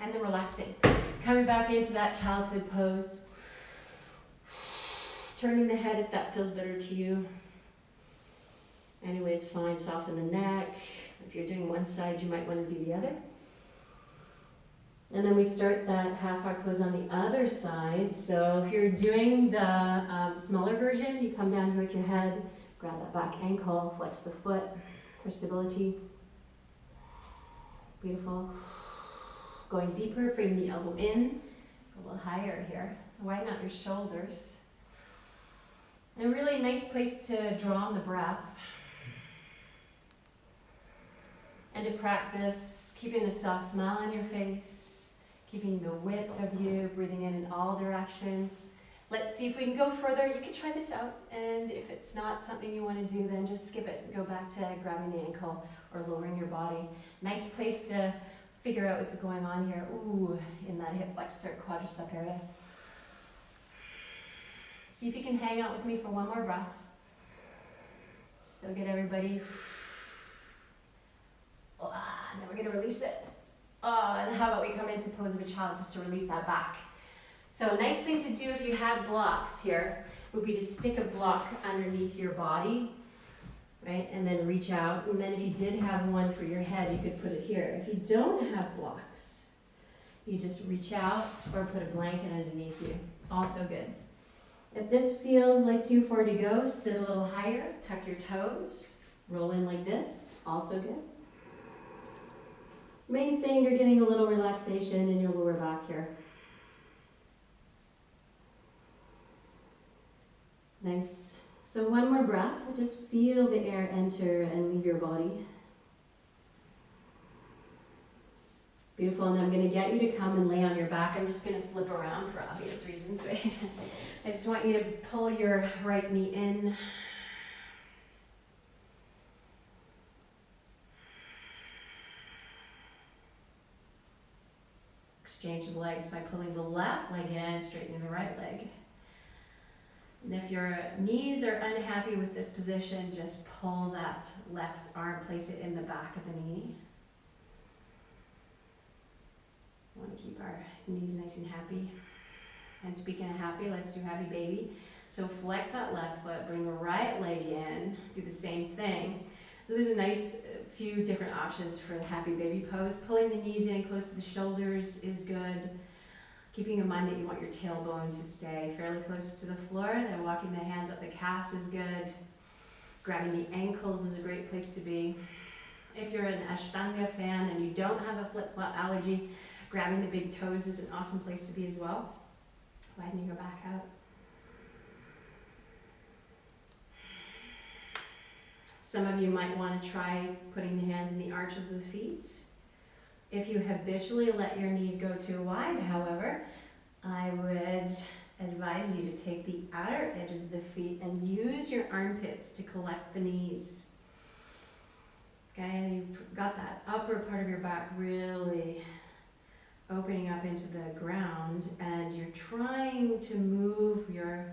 and then relaxing. Coming back into that childhood pose. Turning the head if that feels better to you. Anyways, fine, soften the neck. If you're doing one side, you might want to do the other. And then we start that half frog pose on the other side. So if you're doing the smaller version, you come down here with your head, grab that back ankle, flex the foot for stability. Beautiful. Going deeper, bring the elbow in, a little higher here. So widen out your shoulders. And a really nice place to draw on the breath. And to practice keeping a soft smile on your face, keeping the width of you, breathing in all directions. Let's see if we can go further. You can try this out, and if it's not something you want to do, then just skip it and go back to grabbing the ankle or lowering your body. Nice place to figure out what's going on here. Ooh, in that hip flexor quadricep area. See if you can hang out with me for one more breath. So good, everybody. And then we're going to release it. And how about we come into pose of a child just to release that back. So a nice thing to do if you had blocks here would be to stick a block underneath your body, right? And then reach out. And then if you did have one for your head, you could put it here. If you don't have blocks, you just reach out or put a blanket underneath you. Also good. If this feels like too far to go, sit a little higher, tuck your toes, roll in like this. Also good. Main thing, you're getting a little relaxation in your lower back here. Nice. So one more breath. Just feel the air enter and leave your body. Beautiful. And I'm going to get you to come and lay on your back. I'm just going to flip around for obvious reasons, right? I just want you to pull your right knee in. Exchange the legs by pulling the left leg in, straightening the right leg. And if your knees are unhappy with this position, just pull that left arm, place it in the back of the knee. We want to keep our knees nice and happy. And speaking of happy, let's do happy baby. So flex that left foot, bring the right leg in, do the same thing. So there's a nice few different options for the happy baby pose. Pulling the knees in close to the shoulders is good. Keeping in mind that you want your tailbone to stay fairly close to the floor. Then walking the hands up the calves is good. Grabbing the ankles is a great place to be. If you're an Ashtanga fan and you don't have a flip-flop allergy, grabbing the big toes is an awesome place to be as well. Widening your back out. Some of you might want to try putting the hands in the arches of the feet. If you habitually let your knees go too wide, however, I would advise you to take the outer edges of the feet and use your armpits to collect the knees. Okay, and you've got that upper part of your back really opening up into the ground, and you're trying to move your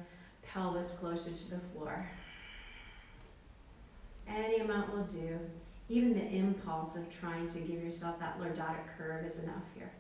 pelvis closer to the floor. Any amount will do. Even the impulse of trying to give yourself that lordotic curve is enough here.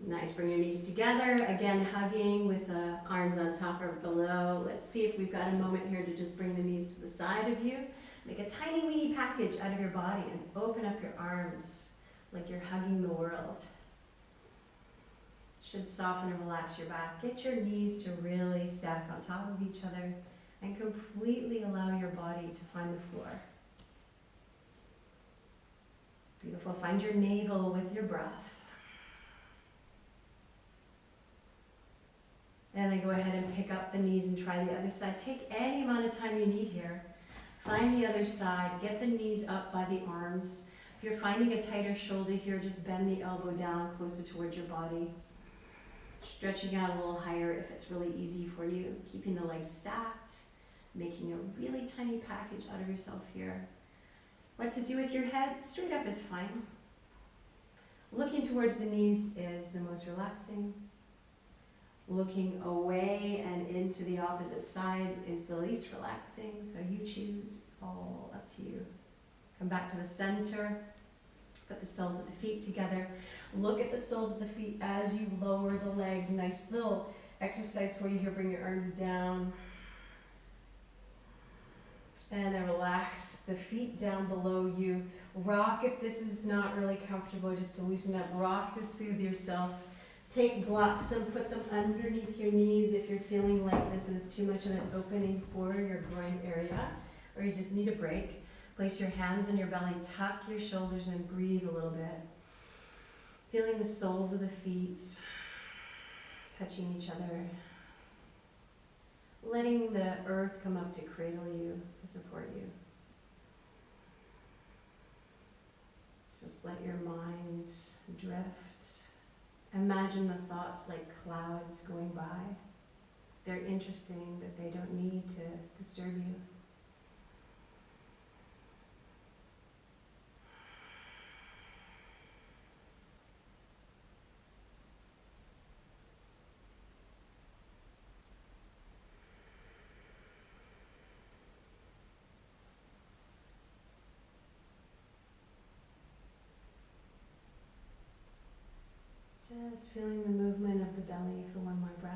Nice, bring your knees together. Again, hugging with the arms on top or below. Let's see if we've got a moment here to just bring the knees to the side of you. Make a tiny weeny package out of your body and open up your arms like you're hugging the world. Should soften and relax your back. Get your knees to really stack on top of each other and completely allow your body to find the floor. Beautiful. Find your navel with your breath. And then go ahead and pick up the knees and try the other side. Take any amount of time you need here. Find the other side. Get the knees up by the arms. If you're finding a tighter shoulder here, just bend the elbow down closer towards your body. Stretching out a little higher if it's really easy for you. Keeping the legs stacked. Making a really tiny package out of yourself here. What to do with your head? Straight up is fine. Looking towards the knees is the most relaxing. Looking away and into the opposite side is the least relaxing, so you choose. It's all up to you. Come back to the center. Put the soles of the feet together. Look at the soles of the feet as you lower the legs. Nice little exercise for you here. Bring your arms down. And then relax the feet down below you. Rock if this is not really comfortable, just to loosen up. Rock to soothe yourself. Take blocks and put them underneath your knees if you're feeling like this is too much of an opening for your groin area, or you just need a break. Place your hands on your belly, tuck your shoulders, and breathe a little bit. Feeling the soles of the feet touching each other. Letting the earth come up to cradle you, to support you. Just let your mind drift. Imagine the thoughts like clouds going by. They're interesting, but they don't need to disturb you. Just feeling the movement of the belly for one more breath.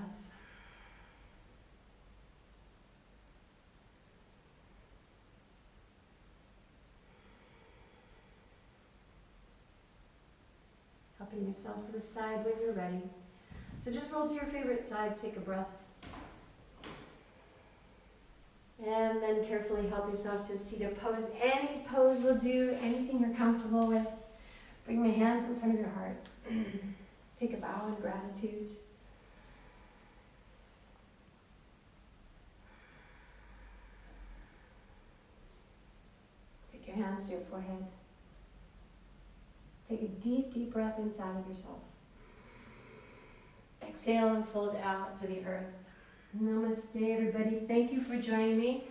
Helping yourself to the side when you're ready. So just roll to your favorite side, take a breath. And then carefully help yourself to a seated pose. Any pose will do, anything you're comfortable with. Bring the hands in front of your heart. Take a bow in gratitude. Take your hands to your forehead. Take a deep, deep breath inside of yourself. Exhale and fold out to the earth. Namaste, everybody. Thank you for joining me.